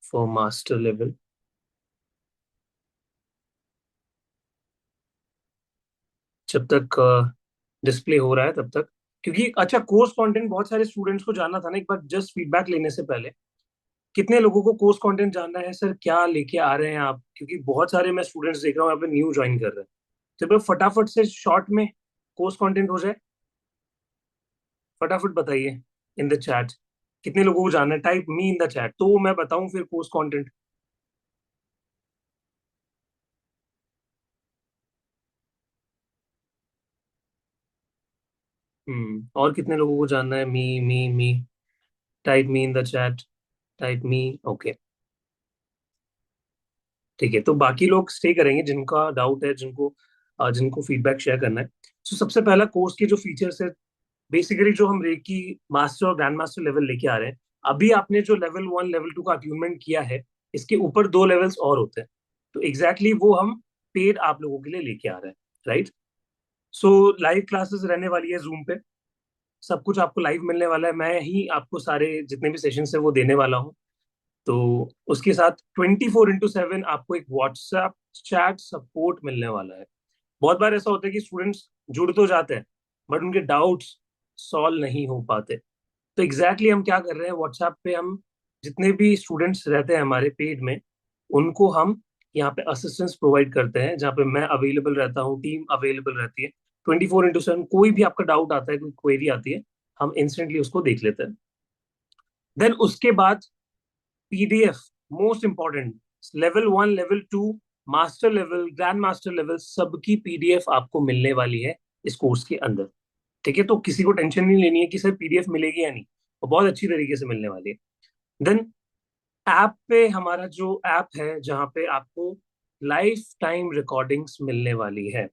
फॉर मास्टर लेवल जब तक डिस्प्ले हो रहा है तब तक, क्योंकि अच्छा कोर्स कंटेंट बहुत सारे स्टूडेंट्स को जानना था ना। एक बार जस्ट फीडबैक लेने से पहले, कितने लोगों को कोर्स कंटेंट जानना है सर? क्या लेके आ रहे हैं आप? क्योंकि बहुत सारे मैं स्टूडेंट्स देख रहा हूँ यहाँ पे न्यू ज्वाइन कर रहे हैं। तो एक बार फटाफट से शॉर्ट में कोर्स कंटेंट हो जाए, फटाफट बताइए इन द चैट। कितने लोगों को जानना है? Type me in the chat तो मैं बताऊं फिर कोर्स कंटेंट। और कितने लोगों को जानना है? Me me me, type me in the chat, type me. Okay, ठीक है। तो बाकी लोग स्टे करेंगे जिनका डाउट है, जिनको फीडबैक शेयर करना है। तो सबसे पहला कोर्स के जो फीचर्स है, बेसिकली जो हम रेकी मास्टर और ग्रैंड मास्टर लेवल लेके आ रहे हैं। अभी आपने जो लेवल 1 लेवल 2 का अट्यूनमेंट किया है, इसके ऊपर 2 लेवल्स और होते हैं। तो एग्जैक्टली वो हम पेड आप लोगों के लिए लेके आ रहे हैं, राइट? सो लाइव क्लासेस रहने वाली है जूम पे। सब कुछ आपको लाइव मिलने वाला है। मैं ही आपको सारे जितने भी सेशन है वो देने वाला हूँ। तो उसके साथ 24/7 आपको एक व्हाट्सएप चैट सपोर्ट मिलने वाला है। बहुत बार ऐसा होता है कि स्टूडेंट्स जुड़ तो जाते हैं बट उनके डाउट्स सॉल्व नहीं हो पाते। तो एग्जैक्टली हम क्या कर रहे हैं, व्हाट्सएप पे हम जितने भी स्टूडेंट्स रहते हैं हमारे पेड में, उनको हम यहाँ पे असिस्टेंस प्रोवाइड करते हैं, जहाँ पे मैं अवेलेबल रहता हूँ, टीम अवेलेबल रहती है 24/7। कोई भी आपका डाउट आता है, कोई क्वेरी आती है, हम इंस्टेंटली उसको देख लेते हैं। देन उसके बाद PDF, most important, level 1 level 2 master level grand master level सबकी पीडीएफ आपको मिलने वाली है इस कोर्स के अंदर। ठीक है, तो किसी को टेंशन नहीं लेनी है कि सर पीडीएफ मिलेगी या नहीं, और बहुत अच्छी तरीके से मिलने वाली है। देन ऐप पे, हमारा जो ऐप है जहाँ पे आपको लाइफ टाइम रिकॉर्डिंग्स मिलने वाली है।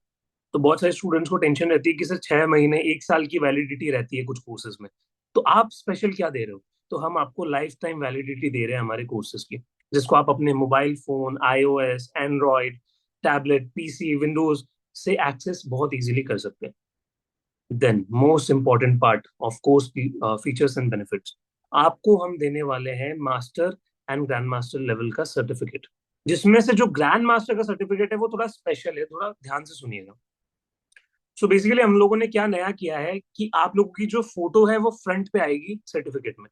तो बहुत सारे स्टूडेंट्स को टेंशन रहती है कि सर 6 महीने 1 साल की वैलिडिटी रहती है कुछ कोर्सेज में, तो आप स्पेशल क्या दे रहे हो? तो हम आपको लाइफ टाइम वैलिडिटी दे रहे हैं हमारे कोर्सेज की, जिसको आप अपने mobile phone, iOS, android, tablet, PC, windows से एक्सेस बहुत इजीली कर सकते हैं। Then most important part of course features and benefits, आपको हम देने वाले हैं master and grand master level का सर्टिफिकेट, जिसमें से जो ग्रैंड मास्टर का सर्टिफिकेट है वो थोड़ा स्पेशल है, थोड़ा ध्यान से सुनिएगा। सो बेसिकली हम लोगों ने क्या नया किया है कि आप लोगों की जो फोटो है वो फ्रंट पे आएगी सर्टिफिकेट में,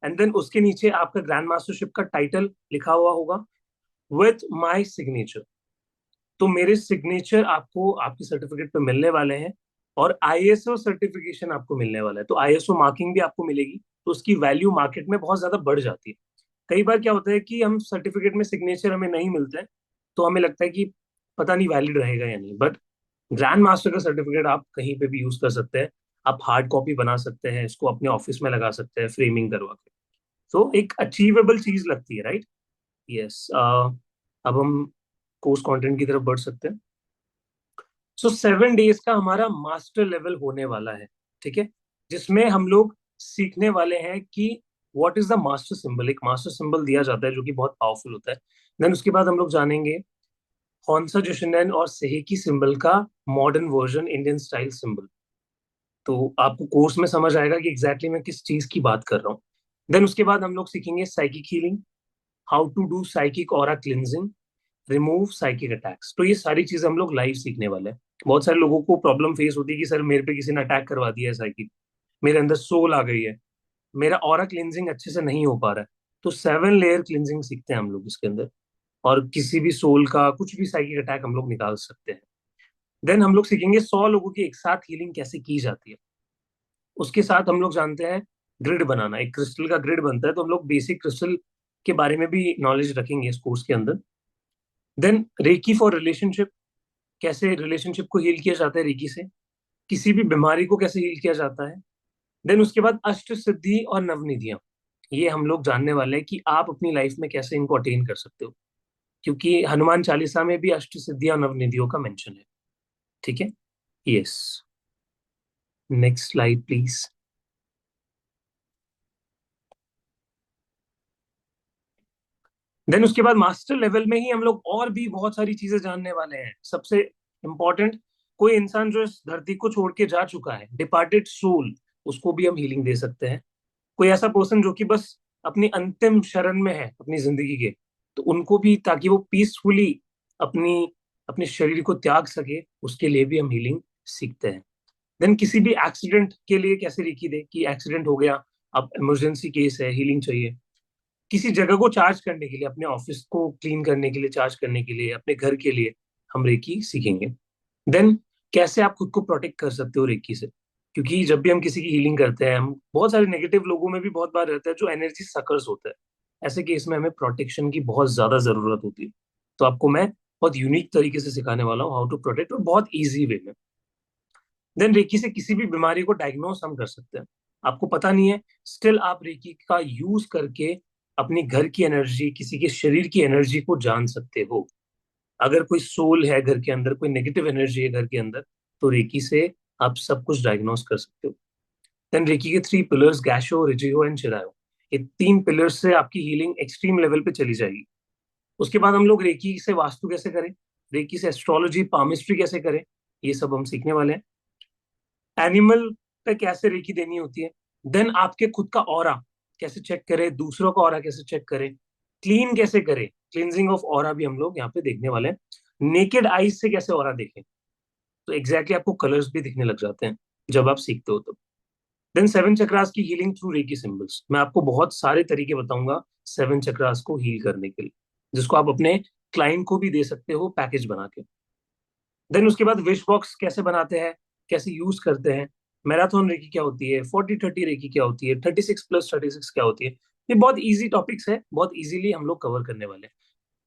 एंड देन उसके नीचे आपका ग्रैंड मास्टरशिप का टाइटल लिखा हुआ होगा विथ माय सिग्नेचर। तो मेरे सिग्नेचर आपको आपके सर्टिफिकेट पे मिलने वाले हैं, और आईएसओ सर्टिफिकेशन आपको मिलने वाला है। तो आईएसओ मार्किंग भी आपको मिलेगी, तो उसकी वैल्यू मार्केट में बहुत ज्यादा बढ़ जाती है। कई बार क्या होता है कि हम सर्टिफिकेट में सिग्नेचर हमें नहीं मिलते हैं, तो हमें लगता है कि पता नहीं वैलिड रहेगा या नहीं, बट ग्रैंड मास्टर का सर्टिफिकेट आप कहीं पे भी यूज कर सकते हैं। आप हार्ड कॉपी बना सकते हैं, इसको अपने ऑफिस में लगा सकते हैं फ्रेमिंग करवा के। तो एक अचीवेबल चीज लगती है, राइट? यस। अब हम कोर्स कंटेंट की तरफ बढ़ सकते हैं। सो 7 डेज का हमारा मास्टर लेवल होने वाला है, ठीक है, जिसमें हम लोग सीखने वाले हैं कि what is the master symbol. एक मास्टर सिंबल दिया जाता है जो कि बहुत पावरफुल होता है। देन उसके बाद हम लोग जानेंगे हॉन्सा जोशिनन और सेहेकी सिंबल का modern version, Indian style symbol. तो आपको कोर्स में समझ आएगा कि एग्जैक्टली मैं किस चीज की बात कर रहा हूँ। देन उसके बाद हम लोग सीखेंगे psychic healing, how to do psychic aura cleansing, remove psychic attacks. तो ये सारी चीजें हम लोग लाइव सीखने वाले हैं। बहुत सारे लोगों को प्रॉब्लम फेस होती है कि सर मेरे पे किसी ने अटैक करवा दिया है साइकिक, मेरे अंदर सोल आ गई है, मेरा ऑरा क्लिनजिंग अच्छे से नहीं हो पा रहा है। तो 7 लेयर क्लिनजिंग सीखते हैं हम लोग इसके अंदर, और किसी भी सोल का कुछ भी साइकिक अटैक हम लोग निकाल सकते हैं। देन हम लोग सीखेंगे 100 लोगों की एक साथ हीलिंग कैसे की जाती है। उसके साथ हम लोग जानते हैं ग्रिड बनाना, एक क्रिस्टल का ग्रिड बनता है, तो हम लोग बेसिक क्रिस्टल के बारे में भी नॉलेज रखेंगे इस कोर्स के अंदर। देन रेकी फॉर रिलेशनशिप, कैसे रिलेशनशिप को हील किया जाता है रेकी से, किसी भी बीमारी को कैसे हील किया जाता है। देन उसके बाद अष्ट सिद्धि और नवनिधियां, ये हम लोग जानने वाले हैं कि आप अपनी लाइफ में कैसे इनको अटेन कर सकते हो, क्योंकि हनुमान चालीसा में भी अष्ट सिद्धियां नवनिधियों का मेंशन है, ठीक है। Yes, next slide please. Then उसके बाद मास्टर लेवल में ही हम लोग और भी बहुत सारी चीजें जानने वाले हैं। सबसे इंपॉर्टेंट, कोई इंसान जो इस धरती को छोड़ के जा चुका है, डिपार्टेड सोल, उसको भी हम हीलिंग दे सकते हैं। कोई ऐसा पर्सन जो कि बस अपनी अंतिम शरण में है अपनी जिंदगी के, तो उनको भी, ताकि वो पीसफुली अपनी अपने शरीर को त्याग सके, उसके लिए भी हम हीलिंग सीखते हैं। देन किसी भी एक्सीडेंट के लिए कैसे रेकी दे, कि एक्सीडेंट हो गया, अब इमरजेंसी केस है, हीलिंग चाहिए। किसी जगह को चार्ज करने के लिए, अपने ऑफिस को क्लीन करने के लिए, चार्ज करने के लिए, अपने घर के लिए हम रेकी सीखेंगे। देन कैसे आप खुद को प्रोटेक्ट कर सकते हो रेकी से, क्योंकि जब भी हम किसी की हीलिंग करते हैं, हम बहुत सारे नेगेटिव लोगों में भी बहुत बार रहता है जो एनर्जी सकर्स होता है। ऐसे केस में हमें प्रोटेक्शन की बहुत ज्यादा जरूरत होती है। तो आपको मैं बहुत यूनिक तरीके से सिखाने वाला हूँ हाउ टू प्रोटेक्ट, और बहुत ईजी वे में। देन रेकी से किसी भी बीमारी को डायग्नोस हम कर सकते हैं। आपको पता नहीं है, स्टिल आप रेकी का यूज करके अपनी घर की एनर्जी, किसी के शरीर की एनर्जी को जान सकते हो। अगर कोई सोल है घर के अंदर, कोई नेगेटिव एनर्जी है घर के अंदर, तो रेकी से आप सब कुछ डायग्नोस कर सकते हो। देन रेकी के 3 पिलर्स, गैशो, रिजियो एंड चिरायो, ये 3 पिलर्स से आपकी हीलिंग एक्सट्रीम लेवल पे चली जाएगी। उसके बाद हम लोग रेकी से वास्तु कैसे करें, रेकी से एस्ट्रोलॉजी, पामिस्ट्री कैसे करें, ये सब हम सीखने वाले हैं। एनिमल पे कैसे रेकी देनी होती है। देन आपके खुद का ऑरा कैसे चेक करें, दूसरों का ऑरा कैसे चेक करें, क्लीन कैसे करें, क्लींजिंग ऑफ ऑरा भी हम लोग यहाँ पे देखने वाले हैं। नेकेड आईज से कैसे ऑरा देखें, तो एग्जैक्टली आपको कलर्स भी दिखने लग जाते हैं जब आप सीखते हो तो। देन 7 चक्रास की हीलिंग थ्रू रेकी सिंबल्स, मैं आपको बहुत सारे तरीके बताऊंगा 7 चक्रास को हील करने के लिए, जिसको आप अपने क्लाइंट को भी दे सकते हो पैकेज बना के। देन उसके बाद विश बॉक्स कैसे बनाते हैं, कैसे यूज करते हैं, मैराथन रेकी क्या होती है, 40-30 रेकी क्या होती है, 36+36 क्या होती है। ये बहुत इजी टॉपिक्स है, बहुत इजीली हम लोग कवर करने वाले हैं।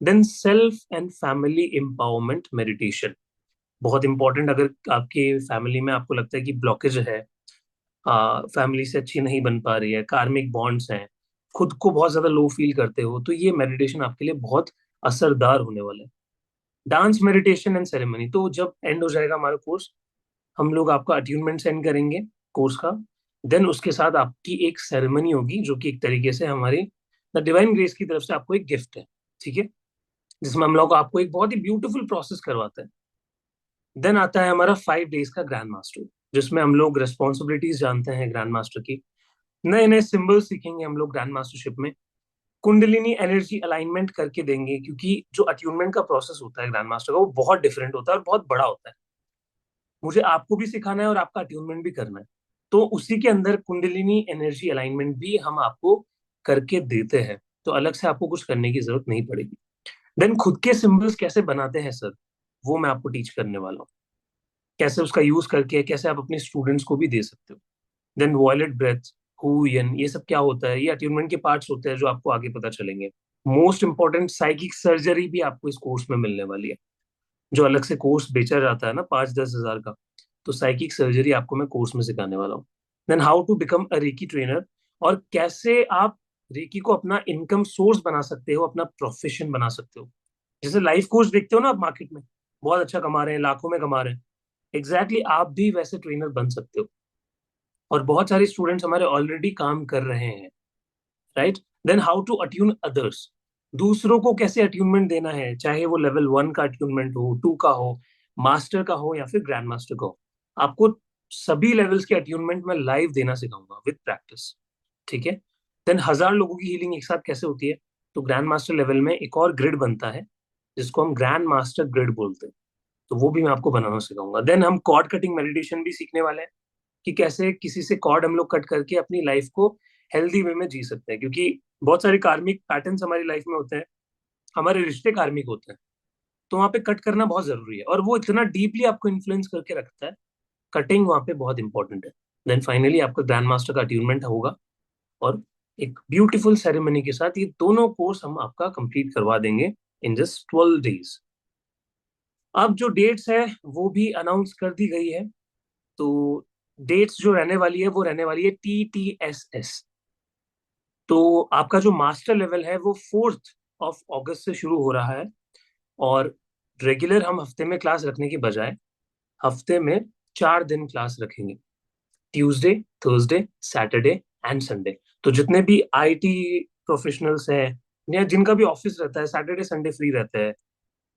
Then self and family empowerment meditation, बहुत इंपॉर्टेंट। अगर आपके फैमिली में आपको लगता है कि ब्लॉकेज है, फैमिली से अच्छी नहीं बन पा रही है, कार्मिक बॉन्ड्स हैं, खुद को बहुत ज्यादा लो फील करते हो, तो ये मेडिटेशन आपके लिए बहुत असरदार होने वाला है। डांस, मेडिटेशन एंड सेरेमनी, तो जब एंड हो जाएगा हमारा कोर्स, हम लोग आपका अट्यूनमेंट सेंड करेंगे कोर्स का। देन उसके साथ आपकी एक सेरेमनी होगी, जो कि एक तरीके से हमारी द डिवाइन ग्रेस की तरफ से आपको एक गिफ्ट है, ठीक है, जिसमें हम लोग आपको एक बहुत ही ब्यूटीफुल प्रोसेस करवाते हैं। देन आता है हमारा 5 डेज का ग्रैंड मास्टर, जिसमें हम लोग रिस्पॉन्सिबिलिटीज जानते हैं ग्रैंड मास्टर की, नए नए सिंबल सीखेंगे हम लोग ग्रैंड मास्टरशिप में, कुंडलिनी एनर्जी अलाइनमेंट करके देंगे, क्योंकि जो अट्यूनमेंट का प्रोसेस होता है ग्रैंड मास्टर का, वो बहुत डिफरेंट होता है और बहुत बड़ा होता है। मुझे आपको भी सिखाना है और आपका अट्यूनमेंट भी करना है, तो उसी के अंदर कुंडलिनी एनर्जी अलाइनमेंट भी हम आपको करके देते हैं, तो अलग से आपको कुछ करने की जरूरत नहीं पड़ेगी। देन खुद के सिंबल्स कैसे बनाते हैं सर, वो मैं आपको टीच करने वाला हूँ। कैसे उसका यूज करके कैसे आप अपने स्टूडेंट्स को भी दे सकते हो। देन वॉयलेट ब्रेथ, हु यन, ये सब क्या होता है, ये अट्यूनमेंट के पार्ट्स होते हैं जो आपको आगे पता चलेंगे। मोस्ट इंपॉर्टेंट साइकिक सर्जरी भी आपको इस कोर्स में मिलने वाली है, जो अलग से कोर्स बेचा जाता है ना 5-10 हज़ार का। तो साइकिक सर्जरी आपको मैं कोर्स में सिखाने वाला हूँ। Then how to become a reiki trainer, और कैसे आप रेकी को अपना इनकम सोर्स बना सकते हो, अपना प्रोफेशन बना सकते हो। जैसे लाइफ कोच देखते हो ना आप मार्केट में, बहुत अच्छा कमा रहे हैं, लाखों में कमा रहे हैं, एग्जैक्टली आप भी वैसे ट्रेनर बन सकते हो। और बहुत सारे स्टूडेंट्स हमारे ऑलरेडी काम कर रहे हैं, right. Then how to attune others, दूसरों को कैसे अट्यूनमेंट देना है, चाहे वो लेवल 1 का अट्यूनमेंट हो, 2 का हो, मास्टर का हो या फिर ग्रैंड मास्टर का हो। आपको सभी लेवल्स के अट्यूनमेंट में लाइव देना सिखाऊंगा विद प्रैक्टिस, ठीक है। देन 1,000 लोगों की हीलिंग एक साथ कैसे होती है, तो ग्रैंड मास्टर लेवल में एक और ग्रिड बनता है जिसको हम ग्रैंड मास्टर ग्रिड बोलते हैं, तो वो भी मैं आपको बनाना सिखाऊंगा। देन हम कॉर्ड कटिंग मेडिटेशन भी सीखने वाले हैं, कि कैसे किसी से कॉर्ड हम लोग कट करके अपनी लाइफ को हेल्दी वे में जी सकते हैं, क्योंकि बहुत सारे कार्मिक पैटर्न्स हमारी लाइफ में होते हैं, हमारे रिश्ते कार्मिक होते हैं, तो वहां पे कट करना बहुत जरूरी है, और वो इतना डीपली आपको इन्फ्लुएंस करके रखता है, कटिंग वहां पे बहुत इंपॉर्टेंट है। देन फाइनली आपका ग्रैंड मास्टर का अट्यूनमेंट होगा, और एक ब्यूटीफुल सेरेमनी के साथ ये दोनों कोर्स हम आपका कंप्लीट करवा देंगे इन जस्ट 12 डेज। अब जो डेट्स है वो भी अनाउंस कर दी गई है, तो डेट्स जो रहने वाली है वो रहने वाली है TTSS। तो आपका जो मास्टर लेवल है वो 4 अगस्त से शुरू हो रहा है, और रेगुलर हम हफ्ते में क्लास रखने की बजाय हफ्ते में 4 दिन क्लास रखेंगे, Tuesday, Thursday, Saturday and Sunday. तो जितने भी IT प्रोफेशनल्स हैं या जिनका भी ऑफिस रहता है, सैटरडे संडे फ्री रहता है,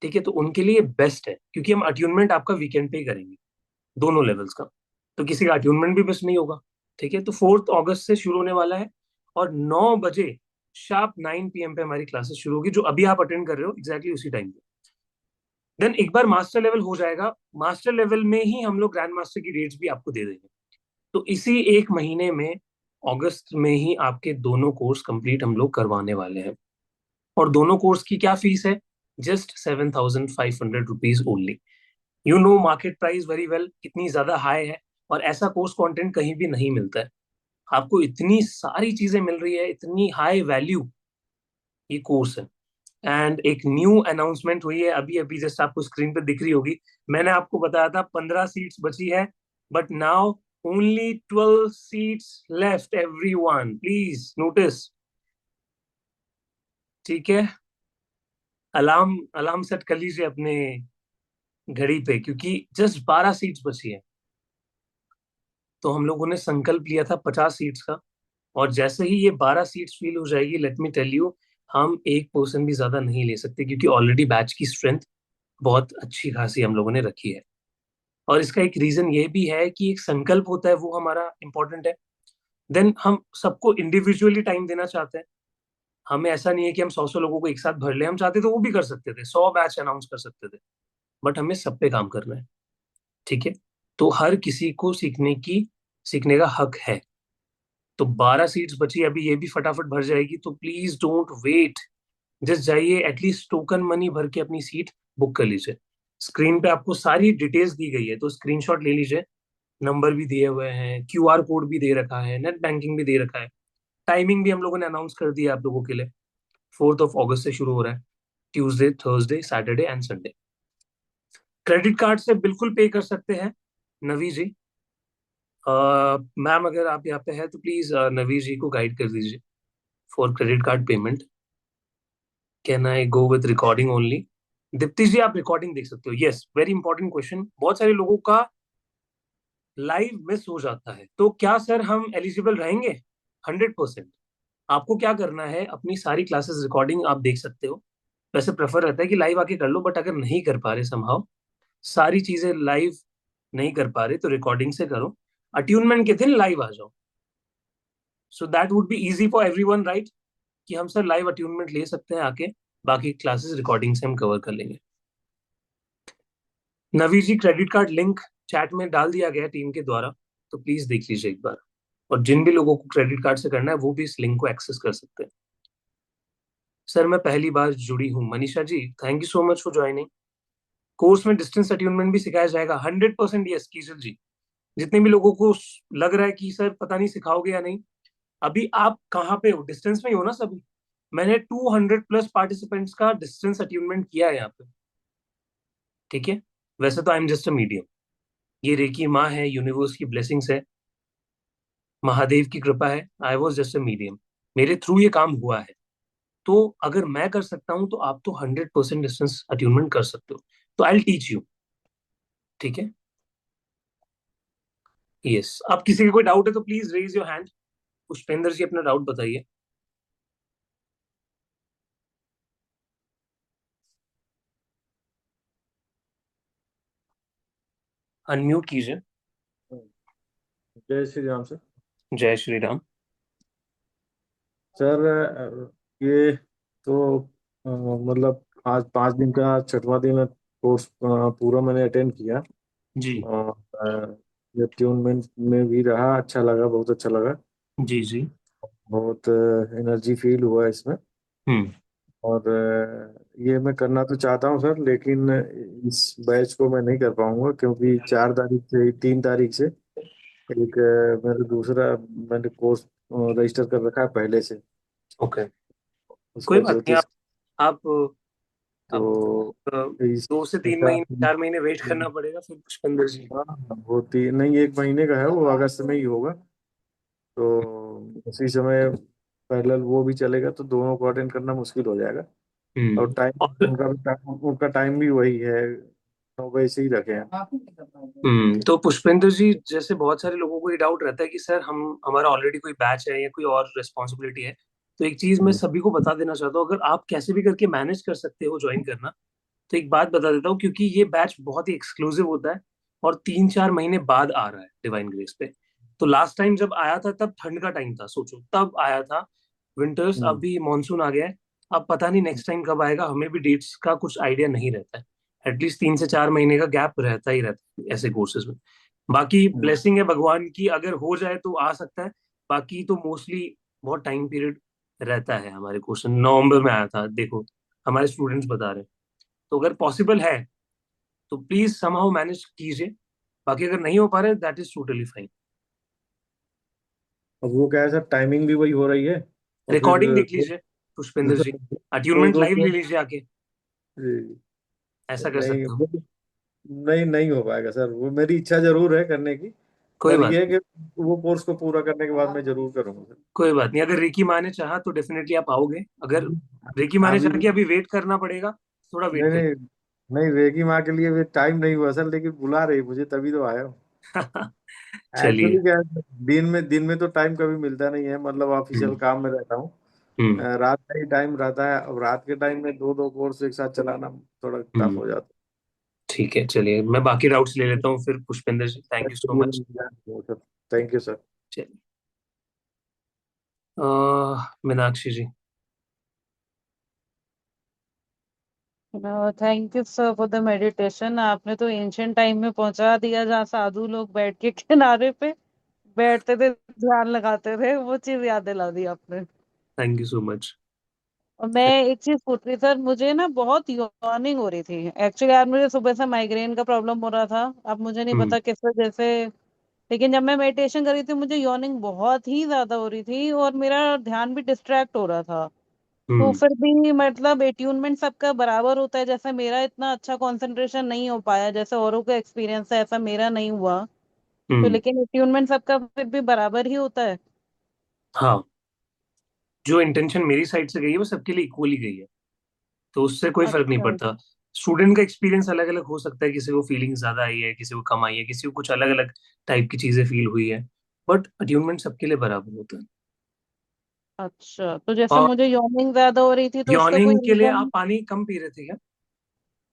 ठीक है, तो उनके लिए बेस्ट है, क्योंकि हम अट्यूनमेंट आपका वीकेंड पे ही करेंगे दोनों लेवल्स का, तो किसी का अट्यूनमेंट भी मिस नहीं होगा, ठीक है। तो 4 अगस्त से शुरू होने वाला है, और 9 बजे शार्प 9 PM पे हमारी क्लासेस शुरू होगी, जो अभी आप अटेंड कर रहे हो एग्जैक्टली उसी टाइम पे। देन एक बार मास्टर लेवल हो जाएगा, मास्टर लेवल में ही हम लोग ग्रैंड मास्टर की डेट्स भी आपको दे देंगे। तो इसी एक महीने में, अगस्त में ही आपके दोनों कोर्स कंप्लीट हम लोग करवाने वाले हैं। और दोनों कोर्स की क्या फीस है, just 7,500 rupees only. You know market price very well कितनी ज्यादा हाई है, और ऐसा कोर्स कंटेंट कहीं भी नहीं मिलता है। आपको इतनी सारी चीजें मिल रही है, इतनी हाई वैल्यू ये कोर्स है। एंड एक न्यू अनाउंसमेंट हुई है अभी अभी, जस्ट आपको स्क्रीन पे दिख रही होगी। मैंने आपको बताया था 15 सीट्स बची है, but now only 12 seats left, everyone please notice, ठीक है। अलार्म अलार्म सेट कर लीजिए अपने घड़ी पे, क्योंकि जस्ट 12 सीट्स बची है। तो हम लोगों ने संकल्प लिया था 50 सीट्स का, और जैसे ही ये 12 सीट्स फिल हो जाएगी, लेट मी टेल यू, हम एक पर्सन भी ज्यादा नहीं ले सकते, क्योंकि ऑलरेडी बैच की स्ट्रेंथ बहुत अच्छी खासी हम लोगों ने रखी है। और इसका एक रीजन ये भी है कि एक संकल्प होता है, वो हमारा इंपॉर्टेंट है। देन हम सबको इंडिविजुअली टाइम देना चाहते हैं, हमें ऐसा नहीं है कि हम 100 लोगों को एक साथ भर ले, हम चाहते तो वो भी कर सकते थे, 100 बैच अनाउंस कर सकते थे, बट हमें सब पे काम करना है, ठीक है। तो हर किसी को सीखने का हक है। तो 12 सीट्स बची अभी, ये भी फटाफट भर जाएगी, तो प्लीज डोंट वेट, जस्ट जाइए, एटलीस्ट टोकन मनी भर के अपनी सीट बुक कर लीजिए। स्क्रीन पे आपको सारी डिटेल्स दी गई है, तो स्क्रीनशॉट ले लीजिए, नंबर भी दिए हुए हैं, QR कोड भी दे रखा है, नेट बैंकिंग भी दे रखा है, टाइमिंग भी हम लोगों ने अनाउंस कर दिया आप लोगों के लिए। 4 अगस्त से शुरू हो रहा है, Tuesday, Thursday, Saturday and Sunday. Credit card से बिल्कुल पे कर सकते हैं नवी जी। मैम अगर आप यहाँ पे है तो प्लीज नवी जी को गाइड कर दीजिए for credit card payment. Can I go with recording only? Deepti ji आप रिकॉर्डिंग देख सकते हो। यस, वेरी इंपॉर्टेंट क्वेश्चन, बहुत सारे लोगों का लाइव मिस हो जाता है, तो क्या सर हम एलिजिबल रहेंगे? 100%। आपको क्या करना है, अपनी सारी क्लासेस रिकॉर्डिंग आप देख सकते हो। वैसे प्रेफर रहता है कि लाइव आके कर लो, बट अगर नहीं कर पा रहे समहाउ, सारी चीजें लाइव नहीं कर पा रहे, तो रिकॉर्डिंग से करो, अट्यूनमेंट के दिन लाइव आ जाओ, so that would be easy for everyone, right, कि हम सर लाइव अट्यूनमेंट ले सकते हैं आके, बाकी क्लासेस रिकॉर्डिंग से हम कवर कर लेंगे। नवी जी क्रेडिट कार्ड लिंक चैट में डाल दिया गया टीम के द्वारा, तो प्लीज देख लीजिए एक बार, और जिन भी लोगों को क्रेडिट कार्ड से करना है वो भी इस लिंक को एक्सेस कर सकते हैं। सर मैं पहली बार जुड़ी हूँ, Manisha ji thank you so much for joining. Course में डिस्टेंस अट्यूनमेंट भी सिखाया जाएगा 100%। यस कीशल जी, जितने भी लोगों को लग रहा है कि सर पता नहीं सिखाओगे या नहीं, अभी आप कहाँ पे हो? डिस्टेंस में ही हो ना सभी? मैंने 200+ पार्टिसिपेंट्स का डिस्टेंस अट्यूनमेंट किया है यहाँ पे, ठीक है। वैसे तो आई एम जस्ट अ मीडियम, ये रेकी माँ है, यूनिवर्स की ब्लेसिंग्स है, महादेव की कृपा है। I was just a medium, मेरे थ्रू ये काम हुआ है। तो अगर मैं कर सकता हूँ तो आप तो 100% डिस्टेंस अट्यूनमेंट कर सकते हो। तो आई विल टीच यू, ठीक है। यस, अब किसी का कोई डाउट है तो please raise your hand. Pushpendra ji अपना डाउट बताइए। अनम्यूट कीजिए। जय श्री राम सर। जय श्री राम। सर ये तो मतलब आज 5 दिन का 6वां दिन है, कोर्स पूरा मैंने अटेंड किया। जी और ये ट्यूनमेंट में भी रहा, अच्छा लगा, बहुत अच्छा लगा। जी जी। बहुत एनर्जी फील हुआ इसमें। हम्म और ये मैं करना तो चाहता हूँ सर, लेकिन इस बैच को मैं नहीं कर पाऊंगा, क्योंकि 4 तारीख से 3 तारीख से एक मेरा दूसरा मैंने कोर्स रजिस्टर कर रखा है पहले से, ओके, कोई उसका बात नहीं। ज्योतिष। आप अब तो अ, इस 2 से 3 महीने हिसाब 4 महीने वेट करना पड़ेगा फिर पुष्पेंद्र जी। हाँ, वो नहीं, 1 महीने का है, वो अगस्त में ही होगा। तो उसी समय पैरेलल वो भी चलेगा, तो दोनों को अटेंड करना मुश्किल हो जाएगा। और टाइम और उनका टाइम भी वही है, 9 बजे से ही रखे हैं। तो पुष्पेंद्र जी, जैसे बहुत सारे लोगों को ये डाउट रहता है कि सर हम हमारा ऑलरेडी कोई बैच है या कोई और रिस्पॉन्सिबिलिटी है। तो एक चीज मैं सभी को बता देना चाहता हूँ, अगर आप कैसे भी करके मैनेज कर सकते हो ज्वाइन करना, तो एक बात बता देता हूँ, क्योंकि ये बैच बहुत ही एक्सक्लूसिव होता है और 3-4 महीने बाद आ रहा है डिवाइन ग्रेस पे। तो लास्ट टाइम जब आया था तब ठंड का टाइम था, सोचो तब आया था। विंटर्स, अभी मॉनसून आ गया है। अब पता नहीं नेक्स्ट टाइम कब आएगा, हमें भी डेट्स का कुछ आइडिया नहीं रहता है। एटलीस्ट 3 से 4 महीने का गैप रहता ही रहता है ऐसे कोर्सेज में। बाकी ब्लेसिंग है भगवान की, अगर हो जाए तो आ सकता है। बाकी तो मोस्टली बहुत टाइम पीरियड रहता है। हमारे क्वेश्चन नवंबर में आया था, देखो हमारे स्टूडेंट्स बता रहे हैं। तो अगर पॉसिबल है तो प्लीज समहाउ मैनेज कीजिए। बाकी अगर नहीं हो पा रहे, दैट इज टोटली फाइन। अब वो क्या है सर, टाइमिंग भी वही हो रही है, और फिर रिकॉर्डिंग देख लीजिए पुष्पेंद्र जी, दो अट्यूनमेंट दो लाइव ले दो लीजिए आके, ऐसा कर नहीं सकते हो। नहीं हो पाएगा सर, वो मेरी इच्छा जरूर है करने की। कोई पर बात ये है नहीं। कि वो कोर्स को पूरा करने के बाद मैं जरूर करूंगा सर। कोई बात नहीं, अगर रिकी माँ ने चाहा तो डेफिनेटली आप आओगे। अगर अभी रिकी माँ ने अभी चाहा कि अभी वेट करना पड़ेगा, थोड़ा वेट नहीं करिए। नहीं नहीं, रेगी माँ के लिए भी टाइम नहीं हुआ सर, लेकिन बुला रही मुझे, तभी तो आया हूँ। चलिए। एक्चुअली क्या है, दिन में तो टाइम कभी मिलता नहीं है, मतलब ऑफिशियल हम्म काम में रहता हूँ। हम्म रात का ही टाइम रहता है, अब रात के टाइम में दो दो कोर्स एक साथ चलाना थोड़ा टफ हम्म हो जाता ठीक है, चलिए मैं बाकी डाउट्स ले लेता हूँ फिर। Pushpendra ji, thank you so much. है। Thank you sir. चलिए, Meenakshi ji. Thank you sir for the meditation. आपने तो एंशियंट टाइम में पहुंचा दिया, जहाँ साधु लोग बैठ के किनारे पे बैठते थे, ध्यान लगाते थे, वो चीज याद दिला दी आपने। Thank you so much. और मैं एक चीज पूछ रही सर, मुझे ना बहुत यॉर्निंग हो रही थी एक्चुअली यार, मुझे सुबह से माइग्रेन का प्रॉब्लम हो रहा था। अब मुझे नहीं हम्म पता किस वजह से, लेकिन जब मैं मेडिटेशन कर रही थी मुझे यॉर्निंग बहुत ही ज्यादा हो रही थी और मेरा ध्यान भी डिस्ट्रैक्ट हो रहा था। तो हम्म फिर भी मतलब एट्यूनमेंट सबका बराबर होता है, जैसे मेरा इतना अच्छा कंसंट्रेशन नहीं हो पाया, जैसे औरों का एक्सपीरियंस है ऐसा मेरा नहीं हुआ। तो हम्म लेकिन एट्यूनमेंट सबका फिर भी बराबर ही होता है। हाँ, जो इंटेंशन मेरी साइड से गई है वो सबके लिए इक्वली गई है, तो उससे कोई फर्क नहीं अच्छा। पड़ता। स्टूडेंट का एक्सपीरियंस अलग अलग हो सकता है, किसी को फीलिंग ज्यादा आई है, किसी को कम आई है, किसी को कुछ अलग अलग टाइप की चीजें फील हुई है। बट अट्यूनमेंट सबके लिए बराबर होता है। अच्छा, तो जैसे और मुझे यॉर्निंग ज्यादा हो रही थी तो उसका कोई यॉर्निंग के लिए आप रीजन? पानी कम पी रहे थे क्या?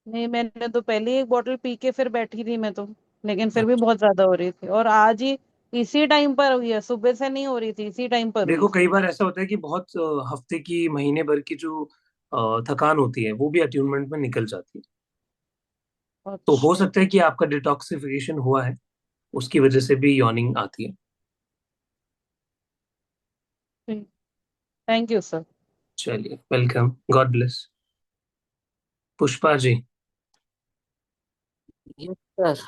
नहीं, मैंने तो पहले एक बोतल पी के फिर बैठी थी मैं तो, लेकिन फिर भी अच्छा। बहुत ज्यादा हो रही थी। और आज ही इसी टाइम पर हुई है, सुबह से नहीं हो रही थी, इसी टाइम पर हुई देखो कई थी। बार ऐसा होता है कि बहुत हफ्ते की महीने भर की जो थकान होती है वो भी अट्यूनमेंट में निकल जाती है। तो हो अच्छा। सकता है कि आपका डिटॉक्सिफिकेशन हुआ है, उसकी वजह से भी यॉर्निंग आती है। Thank you sir. चलिए, welcome, God bless. Pushpa ji. Yes sir,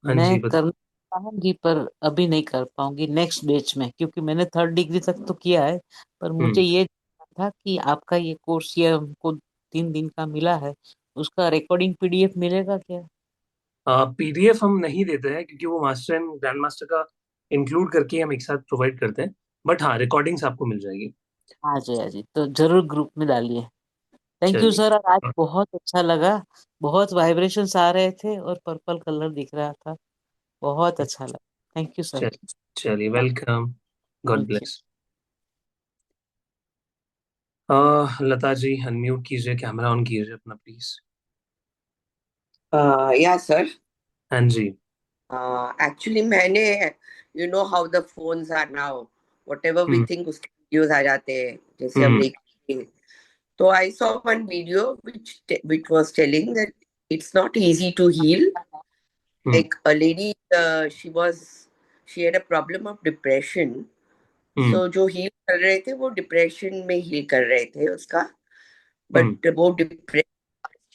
हाँ मैं जी करना चाहूंगी पर अभी नहीं कर पाऊंगी नेक्स्ट बैच में, क्योंकि मैंने 3rd डिग्री तक तो किया है। पर मुझे हम्म ये जानना था कि आपका ये कोर्स ये हमको 3 दिन का मिला है, उसका रिकॉर्डिंग पीडीएफ मिलेगा क्या? पीडीएफ हम नहीं देते हैं क्योंकि वो मास्टर एंड ग्रैंड मास्टर का इंक्लूड करके हम एक साथ प्रोवाइड करते हैं। बट हाँ, रिकॉर्डिंग्स आपको मिल जाएगी। हाँ जी, हाँ जी, तो जरूर ग्रुप में डालिए। थैंक यू चलिए। सर, और आज हाँ, बहुत अच्छा लगा। बहुत वाइब्रेशंस आ रहे थे और पर्पल कलर दिख रहा था। बहुत अच्छा लगा। Thank you sir. चलिए, welcome. God thank you. Bless. Lata ji, unmute कीजिए, कैमरा ऑन कीजिए अपना प्लीज। Yeah, sir. हाँ जी। Actually, मैंने you know how the phones are now. Whatever we hmm think उसके videos आ जाते हैं, जैसे हम हम्म देखेंगे। तो I saw one video which was telling that it's not easy to heal. Hmm Like a lady, she had a problem of depression. Hmm So जो heal कर रहे थे वो depression में heal कर रहे थे उसका. हम्म But वो depression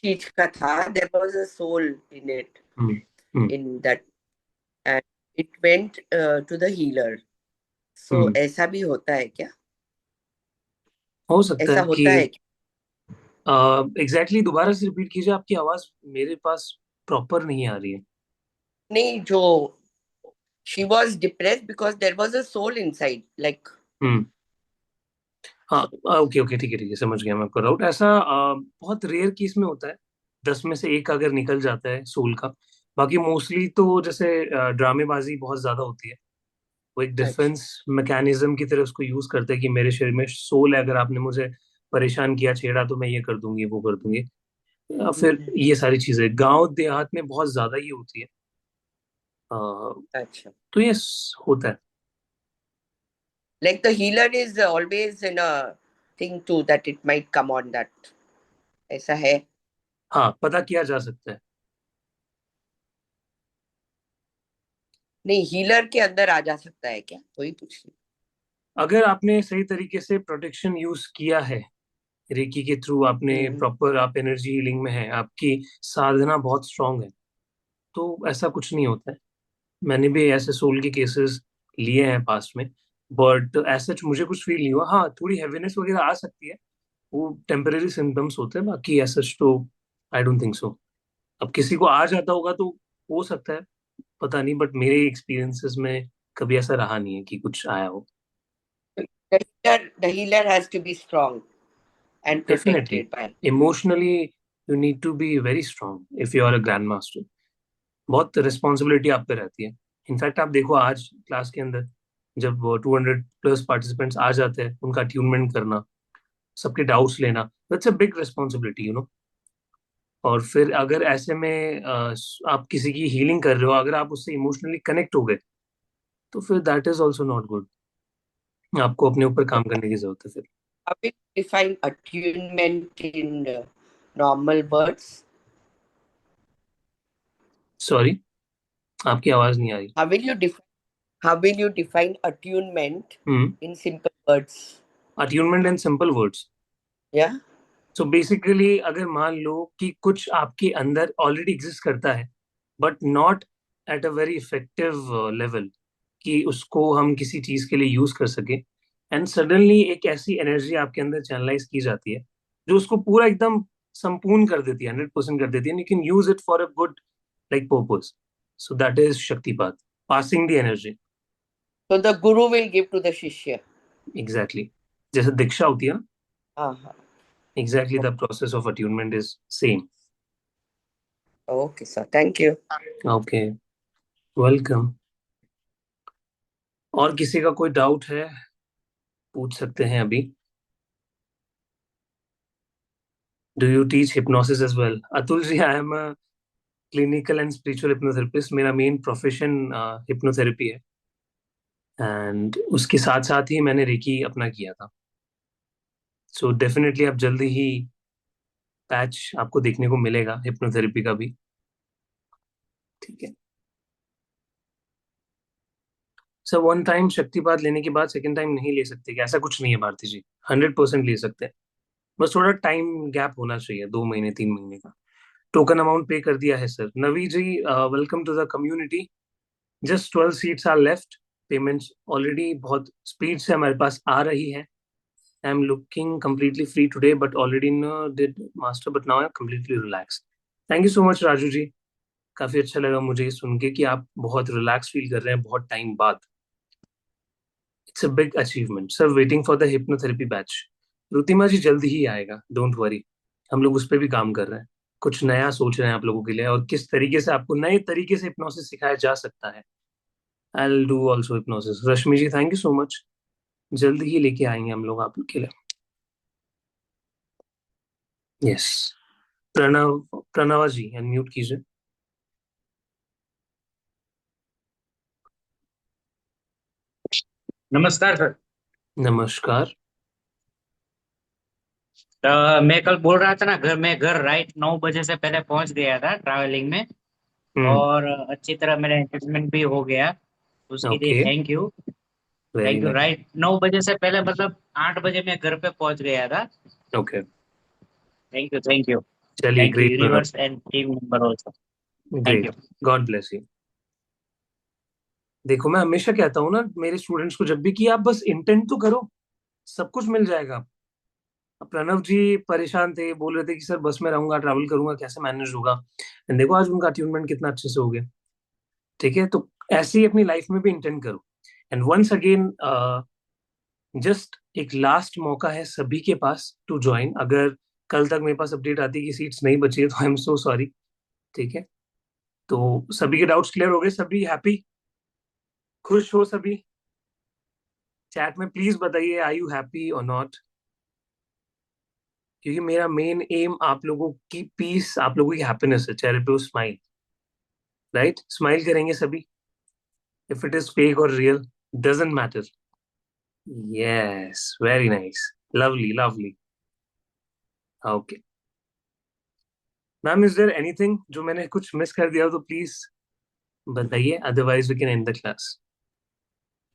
चीज का था. There was a soul in it, hmm hmm in that, and it went to the healer. So हम्म। ऐसा भी होता है क्या? हो सकता ऐसा है कि होता है क्या? एग्जैक्टली दोबारा से रिपीट कीजिए, आपकी आवाज मेरे पास प्रॉपर नहीं आ रही है। नहीं, जो she was depressed because there was a soul inside, like. हम्म। हाँ, ओके ओके, ठीक है, समझ गया मैं आपका डाउट। ऐसा बहुत रेयर केस में होता है, 10 में से 1 अगर निकल जाता है सोल का। बाकी मोस्टली तो जैसे ड्रामेबाजी बहुत ज्यादा होती है। वो एक अच्छा. डिफेंस मैकेनिज्म की तरह उसको यूज करते हैं कि मेरे शरीर में सोल है, अगर आपने मुझे परेशान किया, छेड़ा, तो मैं ये कर दूंगी, वो कर दूंगी। या फिर ये सारी चीजें गांव देहात में बहुत ज्यादा ही होती है। अ, अच्छा. तो ये होता है। Like the healer is always in a thing too that it might come on that. ऐसा है? हाँ, पता किया जा सकता है। नहीं, हीलर के अंदर आ जा सकता है क्या? वही पूछ रही. अगर आपने सही तरीके से प्रोटेक्शन यूज किया है, रेकी के थ्रू आपने हम्म. प्रॉपर, आप एनर्जी हीलिंग में है, आपकी साधना बहुत स्ट्रांग है, तो ऐसा कुछ नहीं होता है। मैंने भी ऐसे सोल के केसेस लिए हैं पास्ट में, बट ऐसा मुझे कुछ फील नहीं हुआ। हाँ, थोड़ी हैवीनेस वगैरह आ सकती है, वो टेम्परेरी सिम्टम्स होते हैं, बाकी ऐसा तो आई डोंट थिंक सो। अब किसी को आ जाता होगा तो हो सकता है, पता नहीं, बट मेरे एक्सपीरियंसेस में कभी ऐसा रहा नहीं है कि कुछ आया हो। The healer has to be strong and definitely, protected by. Emotionally you need to be very strong if you are a grand master. बहुत रिस्पॉन्सिबिलिटी आप पे रहती है। इनफैक्ट आप देखो, आज क्लास के अंदर जब 200+ पार्टिसिपेंट्स आ जाते हैं, उनका ट्यूनमेंट करना, सबके डाउट्स लेना, दैट्स अ बिग रिस्पॉन्सिबिलिटी, और फिर अगर ऐसे में आप किसी की हीलिंग कर रहे हो, अगर आप उससे इमोशनली कनेक्ट हो गए, तो फिर that is also not good. आपको अपने ऊपर काम करने की जरूरत है फिर। How will you define attunement in normal words? Sorry, आपकी आवाज नहीं आ रही। How will you define attunement hmm. in simple words? Attunement in simple words. Yeah. So basically अगर मान लो कि कुछ आपके अंदर ऑलरेडी एग्जिस्ट करता है, but not at a very effective level कि उसको हम किसी चीज के लिए यूज कर सके, एंड सडनली एक ऐसी एनर्जी आपके अंदर चैनलाइज की जाती है जो उसको पूरा एकदम संपूर्ण कर देती है, 100% कर देती है, you can use it for a good like purpose. So that is shaktipat, passing the energy. So the guru will give to the shishya. Exactly, जैसे दीक्षा होती है ना, Uh-huh. Exactly the process of attunement is same. Okay, sir. Thank you. Okay, welcome. और किसी का कोई doubt है, पूछ सकते हैं अभी। Do you teach hypnosis as well? Atul ji, I am a clinical and spiritual hypnotherapist. मेरा मेन प्रोफेशन हिप्नोथेरेपी है, एंड उसके साथ साथ ही मैंने रेकी अपना किया था। सो डेफिनेटली आप जल्दी ही पैच आपको देखने को मिलेगा हिप्नोथेरेपी का भी। ठीक है सर, वन टाइम शक्तिपात लेने के बाद सेकंड टाइम नहीं ले सकते क्या? ऐसा कुछ नहीं है भारती जी, 100% ले सकते हैं। बस थोड़ा टाइम गैप होना चाहिए, 2 महीने 3 महीने का। टोकन अमाउंट पे कर दिया है sir. Navi ji, welcome to the community. Just 12 seats are left. Payments already बहुत स्पीड से हमारे पास आ रही है। I am looking completely free today but already did master but now I'm completely relaxed. Thank you so much Raju ji. काफी अच्छा लगा मुझे ये सुन के कि आप बहुत रिलैक्स फील कर रहे हैं बहुत टाइम बाद। It's a big achievement sir. Waiting for the hypnotherapy batch. Rutima ji जल्दी ही आएगा, डोंट वरी। हम लोग उस पर भी काम कर रहे हैं, कुछ नया सोच रहे हैं आप लोगों के लिए और किस तरीके से आपको नए तरीके से हिप्नोसिस सिखाया जा सकता है। I will do also hypnosis. Rashmi ji thank you so much. जल्दी ही लेके आएंगे हम लोग आप लोग के लिए। यस। प्रणवा जी अनम्यूट कीजिए। नमस्कार सर। नमस्कार। मैं कल बोल रहा था ना, घर राइट 9 बजे से पहले पहुंच गया था ट्रैवलिंग में। और अच्छी तरह मेरा एंटरटेनमेंट भी हो गया, उसके लिए okay, thank you. Very thank you. Nice. Right 9 बजे से पहले मतलब 8 बजे मैं घर पे पहुंच गया था। Okay, thank you, thank you. चलिए thank you great Pranav. Universe and team member also. Thank great, you. God bless you. देखो मैं हमेशा कहता हूँ ना मेरे स्टूडेंट्स को जब भी कि आप बस इंटेंट तो करो, सब कुछ मिल जाएगा। अब प्रणव जी परेशान थे, बोल रहे थे कि सर बस में रहूंगा, ट्रैवल करूंगा, कैसे मैनेज होगा। एंड देखो आज उनका अट्यूनमेंट कितना अच्छे से हो गया। ठीक है, तो ऐसे ही अपनी लाइफ में भी इंटेंट करो। एंड वंस अगेन जस्ट एक लास्ट मौका है सभी के पास टू ज्वाइन। अगर कल तक मेरे पास अपडेट आती है कि सीट्स नहीं बची है तो आई एम सो सॉरी। ठीक है, तो सभी के डाउट्स क्लियर हो गए, सभी हैप्पी, खुश हो सभी। चैट में प्लीज बताइए आर यू हैप्पी और नॉट, क्योंकि मेरा मेन एम आप लोगों की पीस, आप लोगों की हैप्पीनेस है। चेहरे पे वो स्माइल, राइट? स्माइल करेंगे सभी, इफ इट इज फेक और real doesn't matter. Yes, very nice, lovely lovely. Okay ma'am, is there anything जो मैंने कुछ मिस कर दिया हो तो प्लीज बताइए, otherwise we can end the class.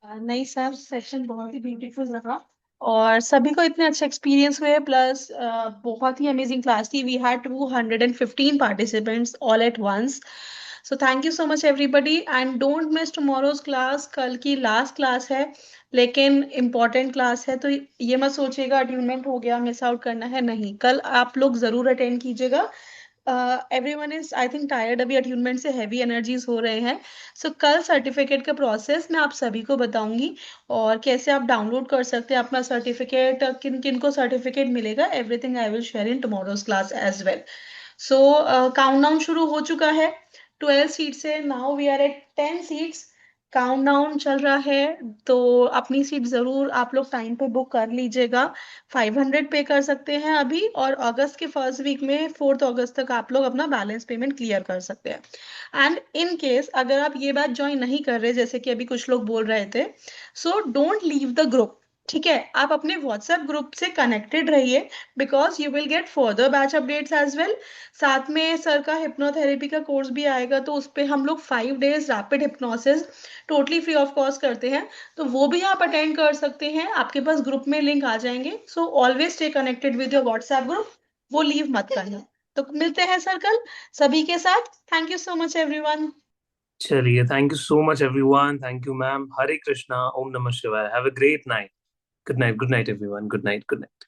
नहीं सर, सेशन बहुत ही ब्यूटीफुल रहा और सभी को इतने अच्छे एक्सपीरियंस हुए, प्लस बहुत ही अमेजिंग क्लास थी। We had 215 participants all at once. So thank you so much everybody and don't miss tomorrow's class. कल की लास्ट क्लास है लेकिन इम्पॉर्टेंट क्लास है, तो ये मत सोचिएगा अट्यूनमेंट हो गया मिस आउट करना है, नहीं। कल आप लोग जरूर अटेंड कीजिएगा। Everyone is I think tired, अभी अट्यूनमेंट से हैवी एनर्जीज हो रहे हैं। सो कल सर्टिफिकेट का प्रोसेस मैं आप सभी को बताऊंगी और कैसे आप डाउनलोड कर सकते हैं अपना सर्टिफिकेट, किन किन को सर्टिफिकेट मिलेगा, everything I will share in tomorrow's class as well. सो काउंटडाउन शुरू हो चुका है। 12 सीट से now we are at 10 seats. Countdown चल रहा है, तो अपनी सीट जरूर आप लोग टाइम पे बुक कर लीजिएगा। 500 पे कर सकते हैं अभी, और अगस्त के फर्स्ट वीक में 4 अगस्त तक आप लोग अपना बैलेंस पेमेंट क्लियर कर सकते हैं। एंड इन केस अगर आप ये बात ज्वाइन नहीं कर रहे, जैसे कि अभी कुछ लोग बोल रहे थे, so don't leave the group. ठीक है, आप अपने व्हाट्सएप ग्रुप से कनेक्टेड रहिए, because you will get further batch updates as well. साथ में सर का हिप्नोथेरेपी का कोर्स भी आएगा, तो उस पर हम लोग 5 days rapid hypnosis totally free of cost करते हैं, तो वो भी आप अटेंड कर सकते हैं। आपके पास ग्रुप में लिंक आ जाएंगे। So always stay connected with your WhatsApp group, वो लीव मत करना। तो मिलते हैं सर कल सभी के साथ। Thank you so much everyone. चलिए, thank you so much everyone. Thank you ma'am. Hare Krishna, ओम नमः शिवाय। Have a great night. Good night, good night everyone. Good night, good night.